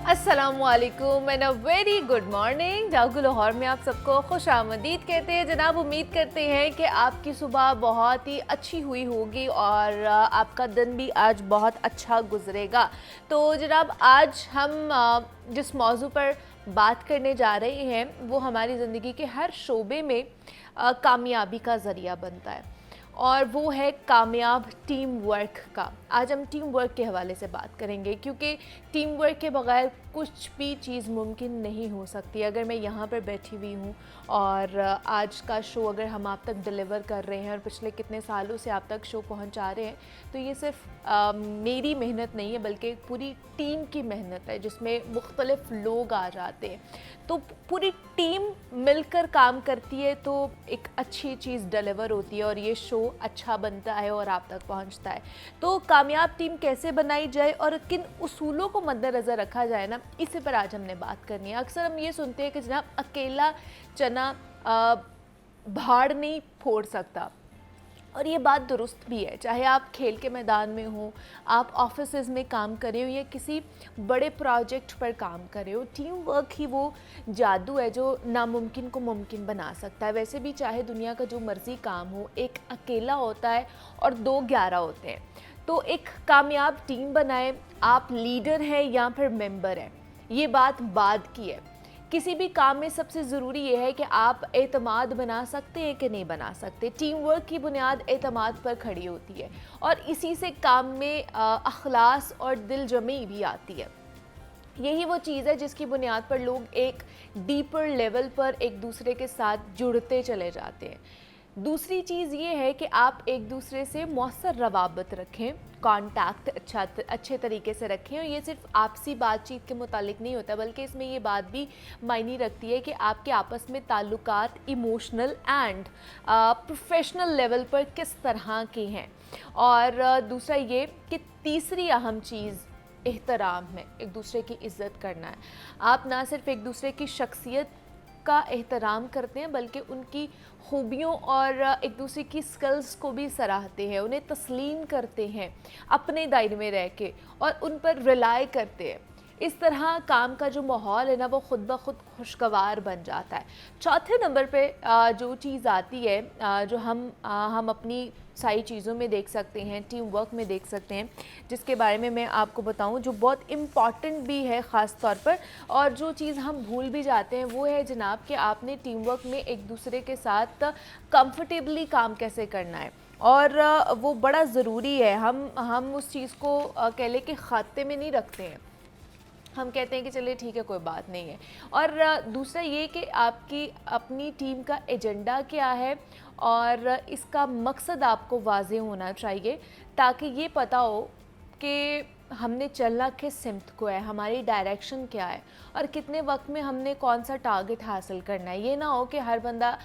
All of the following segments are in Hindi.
अस्सलामुअलैकुम and a very good morning. जागो लाहौर में आप सबको खुश आमदीद कहते हैं जनाब। उम्मीद करते हैं कि आपकी सुबह बहुत ही अच्छी हुई होगी और आपका दिन भी आज बहुत अच्छा गुजरेगा। तो जनाब आज हम जिस मौजू पर बात करने जा रहे हैं वो हमारी ज़िंदगी के हर शोबे में कामयाबी का ज़रिया बनता है और वो है कामयाब टीम वर्क का। आज हम टीम वर्क के हवाले से बात करेंगे क्योंकि टीम वर्क के बगैर कुछ भी चीज़ मुमकिन नहीं हो सकती। अगर मैं यहाँ पर बैठी हुई हूँ और आज का शो अगर हम आप तक डिलीवर कर रहे हैं और पिछले कितने सालों से आप तक शो पहुँचा रहे हैं तो ये सिर्फ मेरी मेहनत नहीं है बल्कि पूरी टीम की मेहनत है जिसमें मुख्तलिफ लोग आ जाते हैं। तो पूरी टीम मिलकर काम करती है तो एक अच्छी चीज़ डिलीवर होती है और ये शो अच्छा बनता है और आप तक पहुंचता है। तो कामयाब टीम कैसे बनाई जाए और किन उसूलों को मद्देनज़र रखा जाए ना, इसी पर आज हमने बात करनी है। अक्सर हम ये सुनते हैं कि जनाब अकेला चना भाड़ नहीं फोड़ सकता और ये बात दुरुस्त भी है। चाहे आप खेल के मैदान में हो, आप ऑफिसेज़ में काम कर रहे हो या किसी बड़े प्रोजेक्ट पर काम कर रहे हो, टीम वर्क ही वो जादू है जो नामुमकिन को मुमकिन बना सकता है। वैसे भी चाहे दुनिया का जो मर्ज़ी काम हो, एक अकेला होता है और 2-11 होते हैं। तो एक कामयाब टीम बनाए, आप लीडर हैं या फिर मेंबर हैं, ये बात बाद की है। किसी भी काम में सबसे ज़रूरी ये है कि आप एतमाद बना सकते हैं कि नहीं बना सकते। टीम वर्क की बुनियाद एतमाद पर खड़ी होती है और इसी से काम में अखलास और दिल जमी भी आती है। यही वो चीज़ है जिसकी बुनियाद पर लोग एक डीपर लेवल पर एक दूसरे के साथ जुड़ते चले जाते हैं। दूसरी चीज़ ये है कि आप एक दूसरे से मौसर रवाबत रखें, कांटेक्ट अच्छे तरीके से रखें। और ये सिर्फ आपसी बातचीत के मुतालिक नहीं होता बल्कि इसमें ये बात भी मायने रखती है कि आपके आपस में ताल्लुकात इमोशनल एंड प्रोफेशनल लेवल पर किस तरह के हैं। और दूसरा ये कि तीसरी अहम चीज़ एहतराम है, एक दूसरे की इज़्ज़त करना है। आप ना सिर्फ एक दूसरे की शख्सियत का एहतराम करते हैं बल्कि उनकी खूबियों और एक दूसरे की स्किल्स को भी सराहते हैं, उन्हें तस्लीम करते हैं अपने दायरे में रह के और उन पर रिलाय करते हैं। इस तरह काम का जो माहौल है ना वो ख़ुद ब खुद खुशगवार बन जाता है। चौथे नंबर पे जो चीज़ आती है जो हम अपनी सारी चीज़ों में देख सकते हैं, टीम वर्क में देख सकते हैं, जिसके बारे में मैं आपको बताऊं जो बहुत इम्पॉर्टेंट भी है ख़ास तौर पर और जो चीज़ हम भूल भी जाते हैं वो है जनाब कि आपने टीम वर्क में एक दूसरे के साथ कंफर्टेबली काम कैसे करना है और वो बड़ा ज़रूरी है। हम उस चीज़ को कह लें कि खाते में नहीं रखते हैं। हम कहते हैं कि चलिए ठीक है कोई बात नहीं है। और दूसरा ये कि आपकी अपनी टीम का एजेंडा क्या है और इसका मकसद आपको वाज़ेह होना चाहिए ताकि ये पता हो कि हमने चलना किस सिमत को है, हमारी डायरेक्शन क्या है और कितने वक्त में हमने कौन सा टारगेट हासिल करना है। ये ना हो कि हर बंदा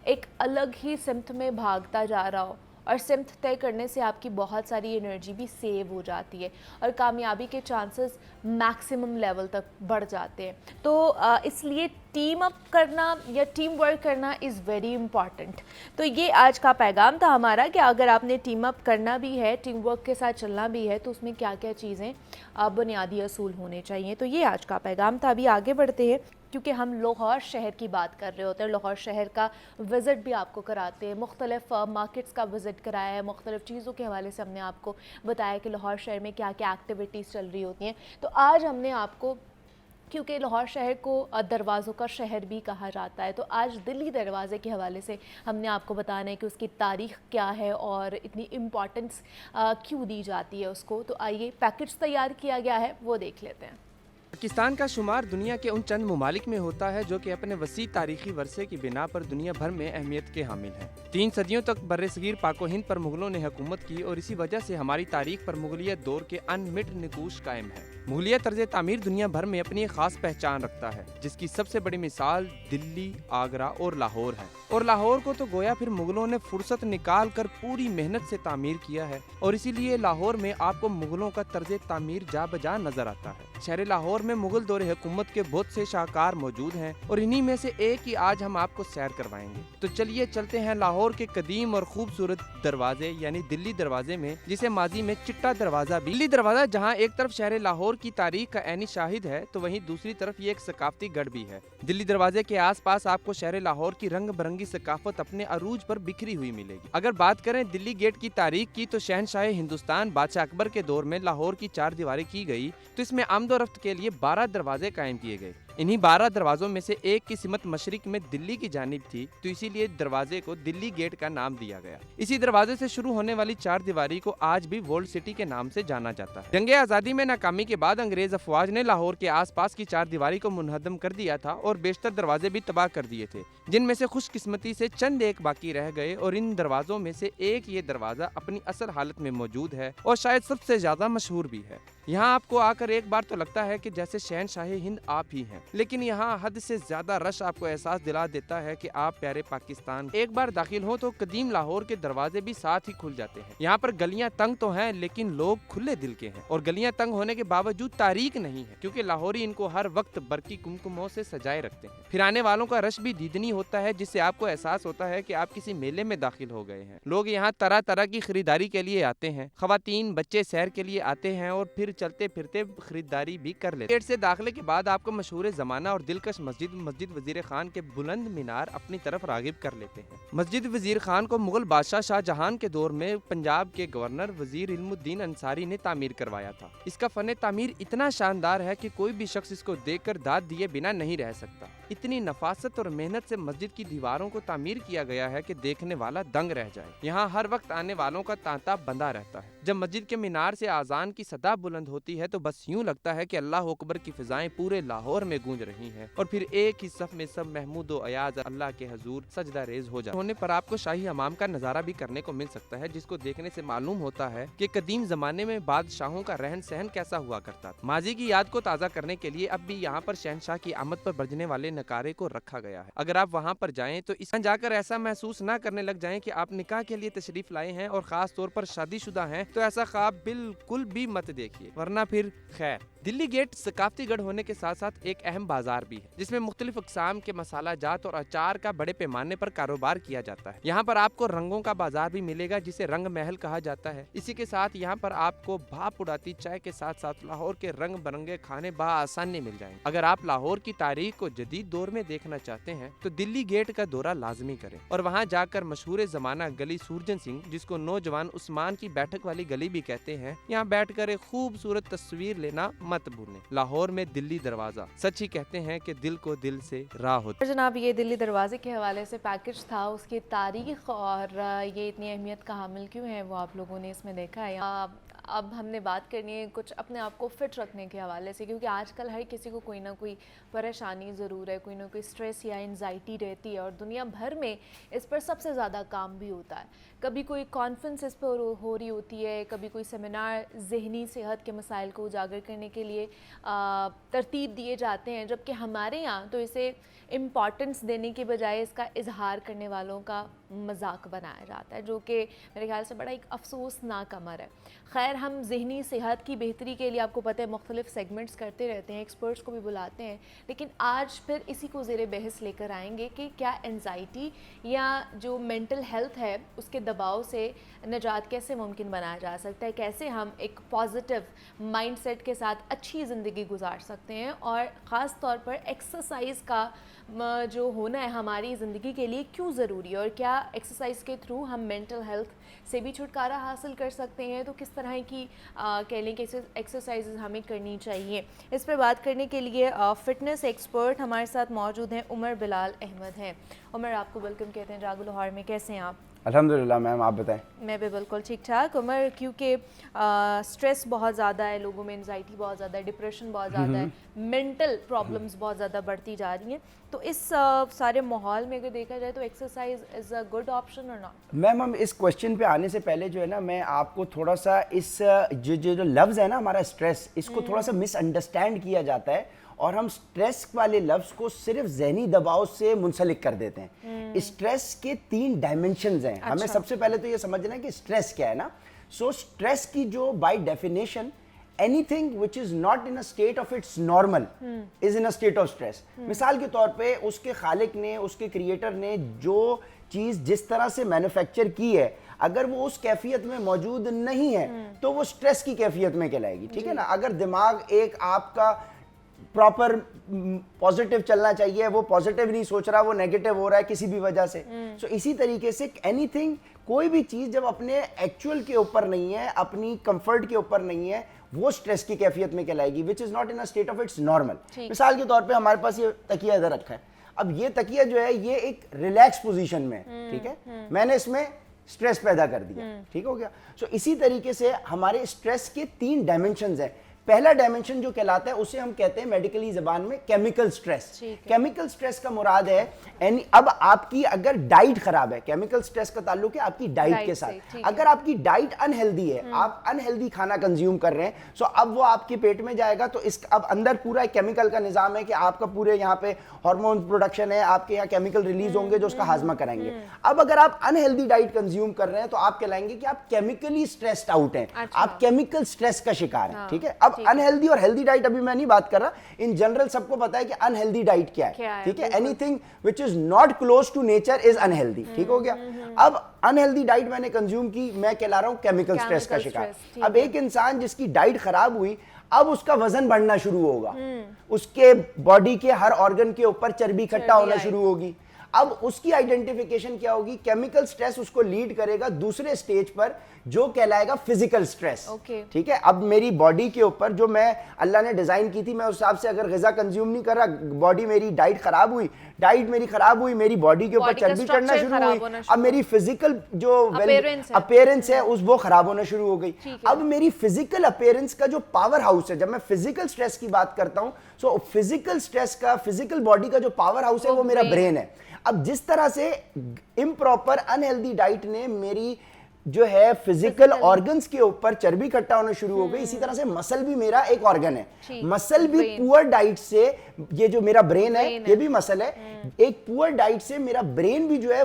एक अलग ही सिमत में भागता जा रहा हो और सिमत तय करने से आपकी बहुत सारी एनर्जी भी सेव हो जाती है और कामयाबी के चांसेस मैक्सिमम लेवल तक बढ़ जाते हैं। तो इसलिए टीम अप करना या टीम वर्क करना इज़ वेरी इम्पॉर्टेंट। तो ये आज का पैगाम था हमारा कि अगर आपने टीम अप करना भी है, टीम वर्क के साथ चलना भी है तो उसमें क्या क्या चीज़ें बुनियादी असूल होने चाहिए। तो ये आज का पैगाम था। अभी आगे बढ़ते हैं क्योंकि हम लाहौर शहर की बात कर रहे होते हैं। लाहौर शहर का विज़िट भी आपको कराते हैं, मुख्तलिफ मार्केट्स का विज़िट कराया है, मुख्तलिफ चीज़ों के हवाले से हमने आपको बताया कि लाहौर शहर में क्या क्या एक्टिविटीज़ चल रही होती हैं। तो आज हमने आपको, क्योंकि लाहौर शहर को दरवाज़ों का शहर भी कहा जाता है, तो आज दिल्ली दरवाज़े के हवाले से हमने आपको बताना है कि उसकी तारीख़ क्या है और इतनी इम्पॉर्टेंस क्यों दी जाती है उसको। तो आइए पैकेज तैयार किया गया है वो देख लेते हैं। पाकिस्तान का शुमार दुनिया के उन चंद ममालिक में होता है जो कि अपने वसी तारीखी वर्से की बिना पर दुनिया भर में अहमियत के हामिल हैं। 3 सदियों तक बर्रसगीर पाको हिंद पर मुगलों ने हुकूमत की और इसी वजह से हमारी तारीख पर मुगलियत दौर के अनमिट निकूश कायम है। मुगलिया तर्ज तामीर दुनिया भर में अपनी खास पहचान रखता है जिसकी सबसे बड़ी मिसाल दिल्ली, आगरा और लाहौर है। और लाहौर को तो गोया फिर मुगलों ने फुर्सत निकाल कर पूरी मेहनत से तामीर किया है और इसीलिए लाहौर में आपको मुगलों का तर्ज तामीर जा बजा नजर आता है। शहर लाहौर में मुगल दौरे हुकूमत के बहुत से शाहकार मौजूद हैं और इन्हीं में से एक ही आज हम आपको सैर करवाएंगे। तो चलिए चलते हैं लाहौर के कदीम और खूबसूरत दरवाजे यानी दिल्ली दरवाजे में, जिसे माजी में चिट्टा दरवाजा भी। दिल्ली दरवाजा जहां एक तरफ शहर लाहौर की तारीख का ऐनी शाहिद है तो वहीं दूसरी तरफ ये एक सकाफती गढ़ भी है। दिल्ली दरवाजे के आसपास आपको शहर लाहौर की रंग बिरंगी सकाफत अपने अरूज पर बिखरी हुई मिलेगी। अगर बात करें दिल्ली गेट की तारीख की तो शहनशाह हिंदुस्तान बादशाह अकबर के दौर में लाहौर की 4 दीवारी की गई तो इसमें आमदोरफ्त के लिए 12 दरवाजे कायम किए गए। इन्हीं 12 दरवाजों में से एक की सिमत मशरिक में दिल्ली की जानिब थी तो इसीलिए दरवाजे को दिल्ली गेट का नाम दिया गया। इसी दरवाजे से शुरू होने वाली 4 दीवारी को आज भी वर्ल्ड सिटी के नाम से जाना जाता है। जंगे आजादी में नाकामी के बाद अंग्रेज अफवाज ने लाहौर के आसपास की 4 दीवारी को मुनहदम कर दिया था और बेशतर दरवाजे भी तबाह कर दिए थे, जिनमें से खुशकिस्मती से चंद एक बाकी रह गए और इन दरवाजों में से एक ये दरवाजा अपनी असल हालत में मौजूद है और शायद सबसे ज्यादा मशहूर भी है। यहाँ आपको आकर एक बार तो लगता है कि जैसे शहनशाह हिंद आप ही हैं, लेकिन यहाँ हद से ज्यादा रश आपको एहसास दिला देता है कि आप प्यारे पाकिस्तान। एक बार दाखिल हो तो कदीम लाहौर के दरवाजे भी साथ ही खुल जाते हैं। यहाँ पर गलियाँ तंग तो हैं लेकिन लोग खुले दिल के हैं और गलियाँ तंग होने के बावजूद तारीख नहीं है क्योंकि लाहौरी इनको हर वक्त बरकी कुमकुमों से सजाए रखते हैं। फिर आने वालों का रश भी दीदनी होता है जिससे आपको एहसास होता है कि आप किसी मेले में दाखिल हो गए हैं। लोग यहाँ तरह तरह की खरीदारी के लिए आते हैं, खवातीन बच्चे सैर के लिए आते हैं और फिर चलते फिरते खरीदारी भी कर लेते हैं। गेट से दाखिले के बाद आपको मशहूर जमाना और दिलकश मस्जिद वजीर खान के बुलंद मीनार अपनी तरफ रागिब कर लेते हैं। मस्जिद वजीर खान को मुगल बादशाह शाहजहां के दौर में पंजाब के गवर्नर वजीर इल्मुद्दीन अंसारी ने तामीर करवाया था। इसका फन तामीर इतना शानदार है कि कोई भी शख्स इसको देखकर दाद दिए बिना नहीं रह सकता। इतनी नफासत और मेहनत से मस्जिद की दीवारों को तामीर किया गया है कि देखने वाला दंग रह जाए। यहाँ हर वक्त आने वालों का तांता बंधा रहता है। जब मस्जिद के मीनार से आजान की सदा बुलंद होती है तो बस यूं लगता है कि अल्लाह अकबर की फिजाएं पूरे लाहौर में गूंज रही हैं और फिर एक ही सफ में सब महमूद व अयाज अल्लाह के हजूर सजदा रेज हो जाते होने पर आपको शाही हमाम का नजारा भी करने को मिल सकता है, जिसको देखने से मालूम होता है कि कदीम जमाने में बादशाहों का रहन सहन कैसा हुआ करता था। माजी की याद को ताज़ा करने के लिए अब भी यहाँ पर शहनशाह की आमद पर बजने वाले नकारे को रखा गया है। अगर आप वहाँ पर जाएं तो इस जाकर ऐसा महसूस ना करने लग जाएं कि आप निकाह के लिए तशरीफ लाए हैं और खास तौर पर शादीशुदा हैं, तो ऐसा ख्वाब बिल्कुल भी मत देखिए, वरना फिर खैर। दिल्ली गेट सकाफती गढ़ होने के साथ साथ एक अहम बाजार भी है जिसमें मुख्तलिफ अक़साम के मसाला जात और अचार का बड़े पैमाने पर कारोबार किया जाता है। यहाँ पर आपको रंगों का बाजार भी मिलेगा जिसे रंग महल कहा जाता है। इसी के साथ यहाँ पर आपको भाप उड़ाती चाय के साथ साथ लाहौर के रंग बिरंगे खाने बआसानी मिल जाएंगे। अगर आप लाहौर की तारीख को जदीद दौर में देखना चाहते हैं तो दिल्ली गेट का दौरा लाजमी करें और वहाँ जाकर मशहूर जमाना गली सूरजन सिंह, जिसको नौजवान उस्मान की बैठक वाली गली भी कहते हैं, यहाँ बैठकर एक खूबसूरत तस्वीर लेना मत भूलें। लाहौर में दिल्ली दरवाजा, सच ही कहते हैं कि दिल को दिल से राह होती। जनाब, ये दिल्ली दरवाजे के हवाले से पैकेज था, उसकी तारीख और ये इतनी अहमियत का हामिल क्यों है वो आप लोगों ने इसमें देखा है। अब हमने बात करनी है कुछ अपने आप को फिट रखने के हवाले से, क्योंकि आजकल हर किसी को कोई ना कोई परेशानी ज़रूर है, कोई ना कोई स्ट्रेस या एंजाइटी रहती है और दुनिया भर में इस पर सबसे ज़्यादा काम भी होता है। कभी कोई कॉन्फ्रेंस इस पर हो रही होती है, कभी कोई सेमिनार ज़हनी सेहत के मसाइल को उजागर करने के लिए तरतीब दिए जाते हैं, जबकि हमारे यहाँ तो इसे इम्पॉर्टेंस देने के बजाय इसका इजहार करने वालों का मजाक बनाया जाता है, जो कि मेरे ख्याल से बड़ा एक अफसोसनाक अमर है। खैर, हम ज़हनी सेहत की बेहतरी के लिए आपको पता है मुख्तलिफ सेगमेंट्स करते रहते हैं, एक्सपर्ट्स को भी बुलाते हैं, लेकिन आज फिर इसी को ज़ेरे बहस लेकर आएंगे कि क्या एंजाइटी या जो मेंटल हेल्थ है उसके दबाव से निजात कैसे मुमकिन बनाया जा सकता है, कैसे हम एक पॉजिटिव माइंडसेट के साथ अच्छी ज़िंदगी गुजार सकते हैं और ख़ास तौर पर एक्सरसाइज का जो होना है हमारी ज़िंदगी के लिए क्यों ज़रूरी है और क्या एक्सरसाइज के थ्रू हम मेंटल हेल्थ से भी छुटकारा हासिल कर सकते हैं, तो किस तरह की कह लें कि एक्सरसाइजेज हमें करनी चाहिए। इस पर बात करने के लिए फ़िटनेस एक्सपर्ट हमारे साथ मौजूद हैं, उमर बिलाल अहमद हैं। उमर, आपको वेलकम कहते हैं जागो लाहौर में, कैसे हैं आप? अल्हम्दुलिल्लाह मैम, आप बताएं। मैं भी बिल्कुल ठीक ठाक। उमर, क्योंकि स्ट्रेस बहुत ज़्यादा है, लोगों में एंजाइटी बहुत ज़्यादा है, डिप्रेशन बहुत ज़्यादा है, मेंटल प्रॉब्लम्स बहुत ज़्यादा बढ़ती जा रही हैं, तो इस सारे माहौल में अगर देखा जाए तो exercise is a good option और नॉट? मैम, हम इस क्वेश्चन पे आने से पहले जो है ना, मैं आपको थोड़ा सा इस जो लफ्ज़ है ना हमारा स्ट्रेस, इसको थोड़ा सा मिसअंडरस्टैंड किया जाता है और हम स्ट्रेस वाले लफ्ज़ को सिर्फ ज़हनी दबाव से मुंसलिक कर देते हैं। स्ट्रेस के 3 डायमेंशंस हैं। हमें सबसे पहले तो ये समझना है कि स्ट्रेस क्या है ना। सो स्ट्रेस की जो by definition anything which is not in a state of its normal is in a state of stress. मिसाल के तौर पे उसके खालिक ने, उसके क्रिएटर ने जो चीज जिस तरह से मैन्युफैक्चर की है, अगर वो उस कैफियत में मौजूद नहीं है तो वो स्ट्रेस की कैफियत में कहलाएगी, ठीक है ना। अगर दिमाग एक आपका प्रॉपर पॉजिटिव चलना चाहिए, वो पॉजिटिव नहीं सोच रहा, वो नेगेटिव हो रहा है किसी भी वजह से। सो इसी तरीके से एनीथिंग, कोई भी चीज जब अपने एक्चुअल के ऊपर नहीं है, अपनी कंफर्ट के ऊपर नहीं है, वो स्ट्रेस की कैफियत में कहलाएगी, which is not in a state of its normal. मिसाल के तौर पे हमारे पास ये तकिया इधर रखा है, अब ये तकिया जो है ये एक रिलैक्स पोजीशन में है, ठीक है, मैंने इसमें स्ट्रेस पैदा कर दिया, ठीक हो गया। सो इसी तरीके से हमारे स्ट्रेस के 3 डायमेंशंस हैं। पहला डायमेंशन जो कहलाता है उसे हम कहते हैं मेडिकली जबान में केमिकल स्ट्रेस। केमिकल स्ट्रेस का मुराद है अब आपकी अगर डाइट खराब है, केमिकल स्ट्रेस का ताल्लुक है आपकी डाइट के साथ। अगर आपकी डाइट अनहेल्दी है, आप अनहेल्दी खाना कंज्यूम कर रहे हैं, सो अब वो आपके पेट में जाएगा, तो इस अब अंदर पूरा एक केमिकल का निजाम है कि आपका पूरे यहाँ पे हार्मोन प्रोडक्शन है, आपके यहाँ केमिकल रिलीज होंगे जो उसका हाजमा कराएंगे। अब अगर आप अनहेल्दी डाइट कंज्यूम कर रहे हैं तो आप कहलाएंगे कि आप केमिकली स्ट्रेस्ड आउट हैं, आप केमिकल स्ट्रेस का शिकार हैं, ठीक है। अब अनहेल्दी और हेल्दी डाइट अभी मैं नहीं बात कर रहा, इन जनरल सबको पता है कि अनहेल्दी डाइट क्या है, ठीक है। Anything which is not close to nature is unhealthy, ठीक हो गया। अब अनहेल्दी डाइट मैंने कंज्यूम की, मैं कहला रहा हूं केमिकल स्ट्रेस का शिकार। अब एक इंसान जिसकी डाइट खराब हुई, अब उसका वजन बढ़ना शुरू होगा, उसके बॉडी के हर ऑर्गन के ऊपर चर्बी इकट्ठा होना शुरू होगी। अब उसकी आइडेंटिफिकेशन क्या होगी, केमिकल स्ट्रेस उसको लीड करेगा दूसरे स्टेज पर जो कहलाएगा फिजिकल स्ट्रेस, ठीक है। अब मेरी बॉडी के ऊपर जो मैं अल्लाह ने डिजाइन की थी, मैं उस हिसाब से अगर गिजा कंज्यूम नहीं कर रहा, बॉडी मेरी डाइट खराब हुई, मेरी बॉडी के ऊपर चर्बी चढ़ना शुरू हुई, अब मेरी फिजिकल जो अपीयरेंस है उस वो खराब होना शुरू हो गई। अब मेरी फिजिकल अपीयरेंस का जो पावर हाउस है, जब मैं फिजिकल स्ट्रेस की बात करता हूं, सो फिजिकल स्ट्रेस का, फिजिकल बॉडी का जो पावर हाउस है वो मेरा ब्रेन है। अब जिस तरह से इम्प्रॉपर अनहेल्दी डाइट ने मेरी जो है फिजिकल ऑर्गन्स के ऊपर चर्बी इकट्ठा होना शुरू हो गई, इसी तरह से मसल भी मेरा एक ऑर्गन है। मसल भी पुअर डाइट से, ये जो मेरा ब्रेन है ये भी मसल है, एक पुअर डाइट से मेरा ब्रेन भी जो है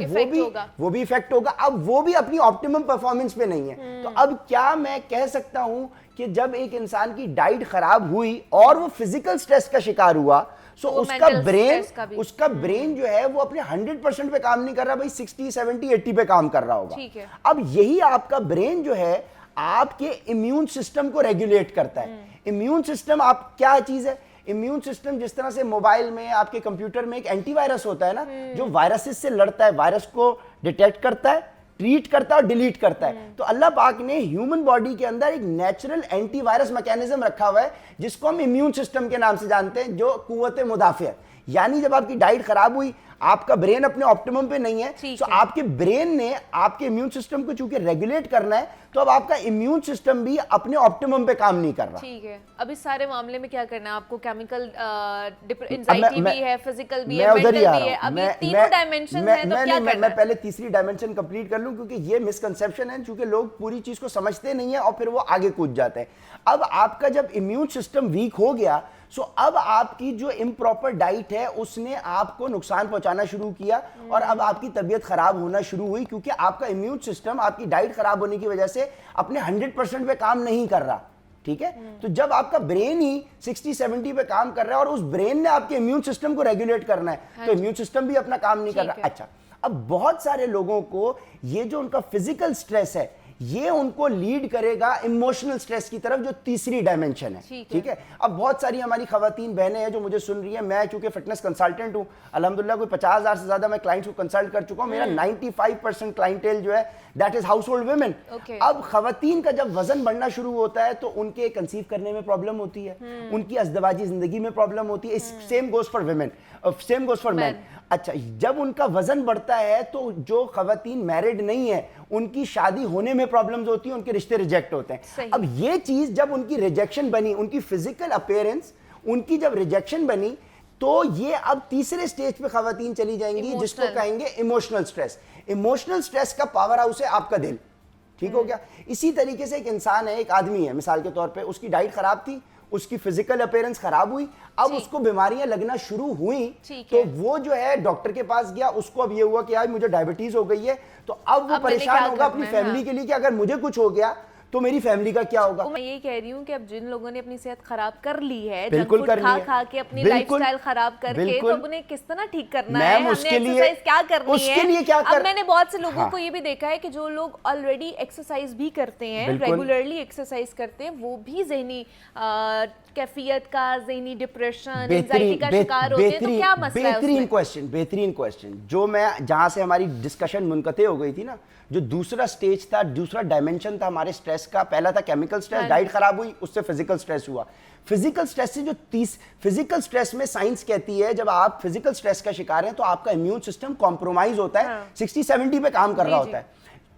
वो भी इफेक्ट होगा। अब वो भी अपनी ऑप्टिमम परफॉर्मेंस पे नहीं है। तो अब क्या मैं कह सकता हूं कि जब एक इंसान की डाइट खराब हुई और वो फिजिकल स्ट्रेस का शिकार हुआ, सो उसका ब्रेन जो है वो अपने 100% पे काम नहीं कर रहा, भाई 60, 70, 80 पे काम कर रहा होगा। अब यही आपका ब्रेन जो है आपके इम्यून सिस्टम को रेगुलेट करता है। इम्यून सिस्टम आप क्या चीज है, इम्यून सिस्टम जिस तरह से मोबाइल में, आपके कंप्यूटर में एक एंटीवायरस होता है ना, जो वायरसेस से लड़ता है, वायरस को डिटेक्ट करता है, ट्रीट करता है और डिलीट करता है। तो अल्लाह पाक ने ह्यूमन बॉडी के अंदर एक नेचुरल एंटीवायरस मैकेनिज्म रखा हुआ है जिसको हम इम्यून सिस्टम के नाम से जानते हैं, जो कुव्वत मुदाफिया। यानी जब आपकी डाइट खराब हुई, आपका ब्रेन अपने ऑप्टिमम पे नहीं है, तो आपके ब्रेन ने आपके इम्यून सिस्टम को चूंकि रेगुलेट करना है, तो अब आपका इम्यून सिस्टम भी अपने ऑप्टिमम पे काम नहीं कर रहा। ठीक है, अब इस सारे मामले में क्या करना है आपको? केमिकल एंजाइटी भी है, फिजिकल भी है, मेंटल भी है, अब ये तीनों डायमेंशन है, तो क्या करना है? मैं पहले तीसरी डायमेंशन कंप्लीट कर लूं, क्योंकि ये मिसकंसेप्शन है, क्योंकि लोग पूरी चीज को समझते नहीं है और फिर वो आगे कूद जाते हैं। अब आपका जब इम्यून सिस्टम वीक हो गया, सो अब आपकी जो इम्प्रॉपर डाइट है उसने आपको नुकसान पहुंचाना शुरू किया और अब आपकी तबीयत खराब होना शुरू हुई, क्योंकि आपका इम्यून सिस्टम आपकी डाइट खराब होने की वजह से अपने 100% पे काम नहीं कर रहा, ठीक है। तो जब आपका ब्रेन ही 60-70 पे काम कर रहा है और उस ब्रेन ने आपके इम्यून सिस्टम को रेगुलेट करना है, तो इम्यून सिस्टम भी अपना काम नहीं कर रहा। अच्छा, अब बहुत सारे लोगों को ये जो उनका फिजिकल स्ट्रेस है, ये उनको लीड करेगा इमोशनल स्ट्रेस की तरफ, जो तीसरी डायमेंशन है, ठीक है। अब बहुत सारी हमारी खवातीन बहनें हैं जो मुझे सुन रही हैं, मैं चूंकि फिटनेस कंसल्टेंट हूं, अल्हम्दुलिल्लाह कोई 50,000 से ज्यादा मैं क्लाइंट्स को कंसल्ट कर चुका हूं। मेरा 95% क्लाइंटेल जो है that is house hold women. अब खवातीन का जब वजन बढ़ना शुरू होता है तो उनके कंसीव करने में प्रॉब्लम होती है, उनकी अज़दवाजी जिंदगी में प्रॉब्लम होती है। Same goes for women, same goes for man. अच्छा, जब उनका वजन बढ़ता है तो जो खवातीन मैरिड नहीं है उनकी शादी होने में प्रॉब्लम्स होती है, उनके रिश्ते रिजेक्ट होते हैं। अब ये चीज जब उनकी रिजेक्शन बनी, उनकी फिजिकल अपीयरेंस उनकी जब रिजेक्शन बनी, तो ये अब तीसरे स्टेज पे खवातीन चली जाएंगी, जिसको कहेंगे इमोशनल स्ट्रेस। इमोशनल स्ट्रेस का पावर हाउस है आपका दिल, ठीक हो गया। इसी तरीके से एक इंसान है, एक आदमी है, मिसाल के तौर पे उसकी डाइट खराब थी, उसकी फिजिकल अपीयरेंस खराब हुई, अब उसको बीमारियां लगना शुरू हुई, तो वो जो है डॉक्टर के पास गया, उसको अब ये हुआ कि यार मुझे डायबिटीज हो गई है, तो अब वो परेशान होगा अपनी फैमिली के लिए कि अगर मुझे कुछ हो गया तो मेरी फैमिली का क्या होगा? मैं ये कह रही हूँ कि अब जिन लोगों ने अपनी सेहत खराब कर ली है, जंक बिल्कुल फूड कर ली खा है। खा के अपनी बिल्कुल, लाइफस्टाइल खराब करके, तो बिल्कुल। अब उन्हें किस तरह ठीक करना है, मैम, हमने उसके लिए- एक्सरसाइज क्या करनी उसके है। लिए क्या अब कर- मैंने बहुत से लोगों हाँ। को ये भी देखा है कि जो लोग ऑलरेडी एक्सरसाइज भी करते हैं, बिल्कुल। रेगुलरली एक्सरसाइज करते हैं, वो भी जहनी कैफियत का, जहनी डिप्रेशन, एंजाइटी का शिकार होते हैं। तो क्या मसला है बेहतरीन उसमें? बेहतरीन क्वेश्चन, जो मैं जहां से हमारी डिस्कशन मुनक़ते हो गई थी ना, जो दूसरा स्टेज था, दूसरा डायमेंशन था हमारे स्ट्रेस का, पहला था केमिकल स्ट्रेस, हाँ। डाइट खराब हुई, उससे फिजिकल स्ट्रेस हुआ। फिजिकल स्ट्रेस से जो फिजिकल स्ट्रेस में साइंस कहती है जब आप फिजिकल स्ट्रेस का शिकार हैं तो आपका इम्यून सिस्टम कॉम्प्रोमाइज होता है, हाँ। 60-70 पे काम कर रहा जी, होता है।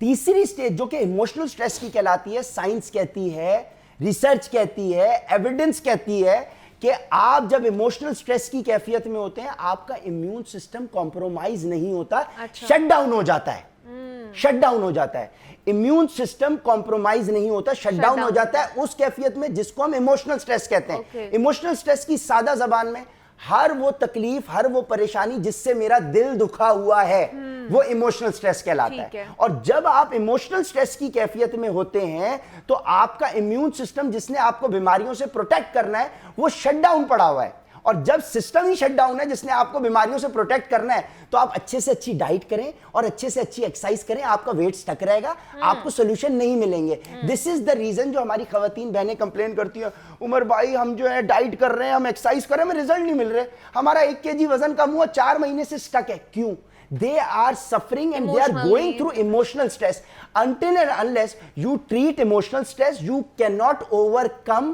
तीसरी स्टेज जो कि इमोशनल स्ट्रेस की कहलाती है, साइंस कहती है, रिसर्च कहती है, एविडेंस कहती है कि आप जब इमोशनल स्ट्रेस की कैफियत में होते हैं आपका इम्यून सिस्टम कॉम्प्रोमाइज नहीं होता, अच्छा। शट डाउन हो जाता है। शट डाउन हो जाता है, इम्यून सिस्टम कॉम्प्रोमाइज नहीं होता, शट डाउन हो जाता है उस कैफियत में जिसको हम इमोशनल स्ट्रेस कहते हैं। Okay. इमोशनल स्ट्रेस की सादा जबान में हर वो तकलीफ, हर वो परेशानी जिससे मेरा दिल दुखा हुआ है, वो इमोशनल स्ट्रेस कहलाता ठीक है। और जब आप इमोशनल स्ट्रेस की कैफियत में होते हैं तो आपका इम्यून सिस्टम जिसने आपको बीमारियों से प्रोटेक्ट करना है वो शट डाउन पड़ा हुआ है। और जब सिस्टम ही शट डाउन है जिसने आपको बीमारियों से प्रोटेक्ट करना है तो आप अच्छे से अच्छी डाइट करें और अच्छे से अच्छी एक्सरसाइज करें, आपका वेट स्टक रहेगा, आपको सोल्यूशन नहीं मिलेंगे। दिस इज द रीजन जो हमारी खवातीन बहनें कंप्लेन करती हैं, उमर भाई हम जो है डाइट कर रहे हैं, हम एक्सरसाइज कर रहे हैं, हमें रिजल्ट नहीं मिल रहे, हमारा 1 kg वजन कम हुआ, 4 महीने से स्टक है। क्यों? They are suffering and they are going through emotional stress. Until and unless you treat emotional stress, you cannot overcome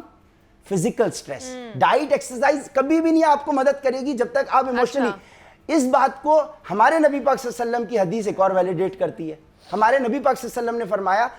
physical stress. Diet exercise कभी भी नहीं आपको मदद करेगी जब तक आप इमोशनली इस बात को हमारे नबी पाक सल्लल्लाहु अलैहि वसल्लम की हदीस एक और वैलिडेट करती है। हमारे नबी पाक सल्लल्लाहु अलैहि वसल्लम ने फरमाया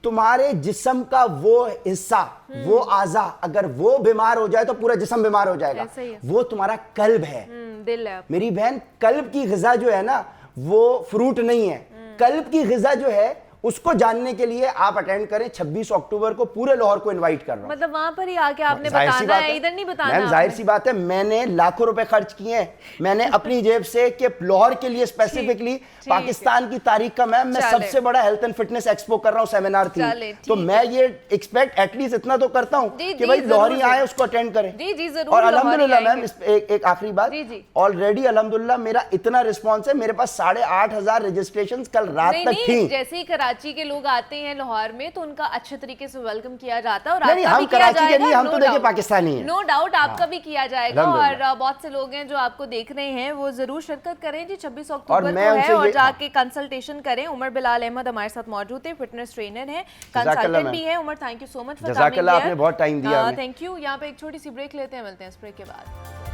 तुम्हारे जिस्म का वो हिस्सा, वो आज़ा अगर वो बीमार हो जाए तो पूरा जिस्म बीमार हो जाएगा, वो तुम्हारा कल्ब है। दिल है। मेरी बहन, कल्ब की ग़िज़ा जो है ना वो फ्रूट नहीं है, कल्ब की ग़िज़ा जो है उसको जानने के लिए आप अटेंड करें। 26 अक्टूबर को पूरे लाहौर को इनवाइट कर रहा हूं। मतलब वहां पर ही आके आपने बताना है, इधर नहीं बताना। मैम जाहिर सी बात है, मैंने लाखों रुपए खर्च किए हैं, मैंने अपनी जेब से कि लाहौर के लिए स्पेसिफिकली पाकिस्तान की तारीख का मैम मैं सबसे बड़ा हेल्थ एंड फिटनेस एक्सपो कर रहा हूं, सेमिनार थी, तो मैं ये एक्सपेक्ट एटलीस्ट इतना तो करता हूं कि भाई लाहौरी आए उसको अटेंड करें। जी जी जरूर। और अल्हम्दुलिल्लाह मैम एक आखिरी बात, ऑलरेडी अल्हम्दुलिल्लाह मेरा इतना रिस्पॉन्स है, मेरे पास 8,500 रजिस्ट्रेशन कल रात तक थी। जैसे ही कराची के लोग आते हैं लाहौर में तो उनका अच्छे तरीके से वेलकम किया जाता है और नहीं, हम कराची के नहीं, हम तो देखिए पाकिस्तानी हैं। नो डाउट आपका भी किया जाएगा और बहुत से लोग हैं जो आपको देख रहे हैं, वो जरूर शिरकत करें जी। 26 अक्टूबर को है और जाके कंसल्टेशन करें। उमर बिलाल अहमद हमारे साथ मौजूद है, फिटनेस ट्रेनर है, कंसल्टेंट भी है। Umar thank you so much for coming. आपने बहुत टाइम दिया। Thank you. यहाँ पे एक छोटी सी ब्रेक लेते हैं, मिलते हैं इस ब्रेक के बाद।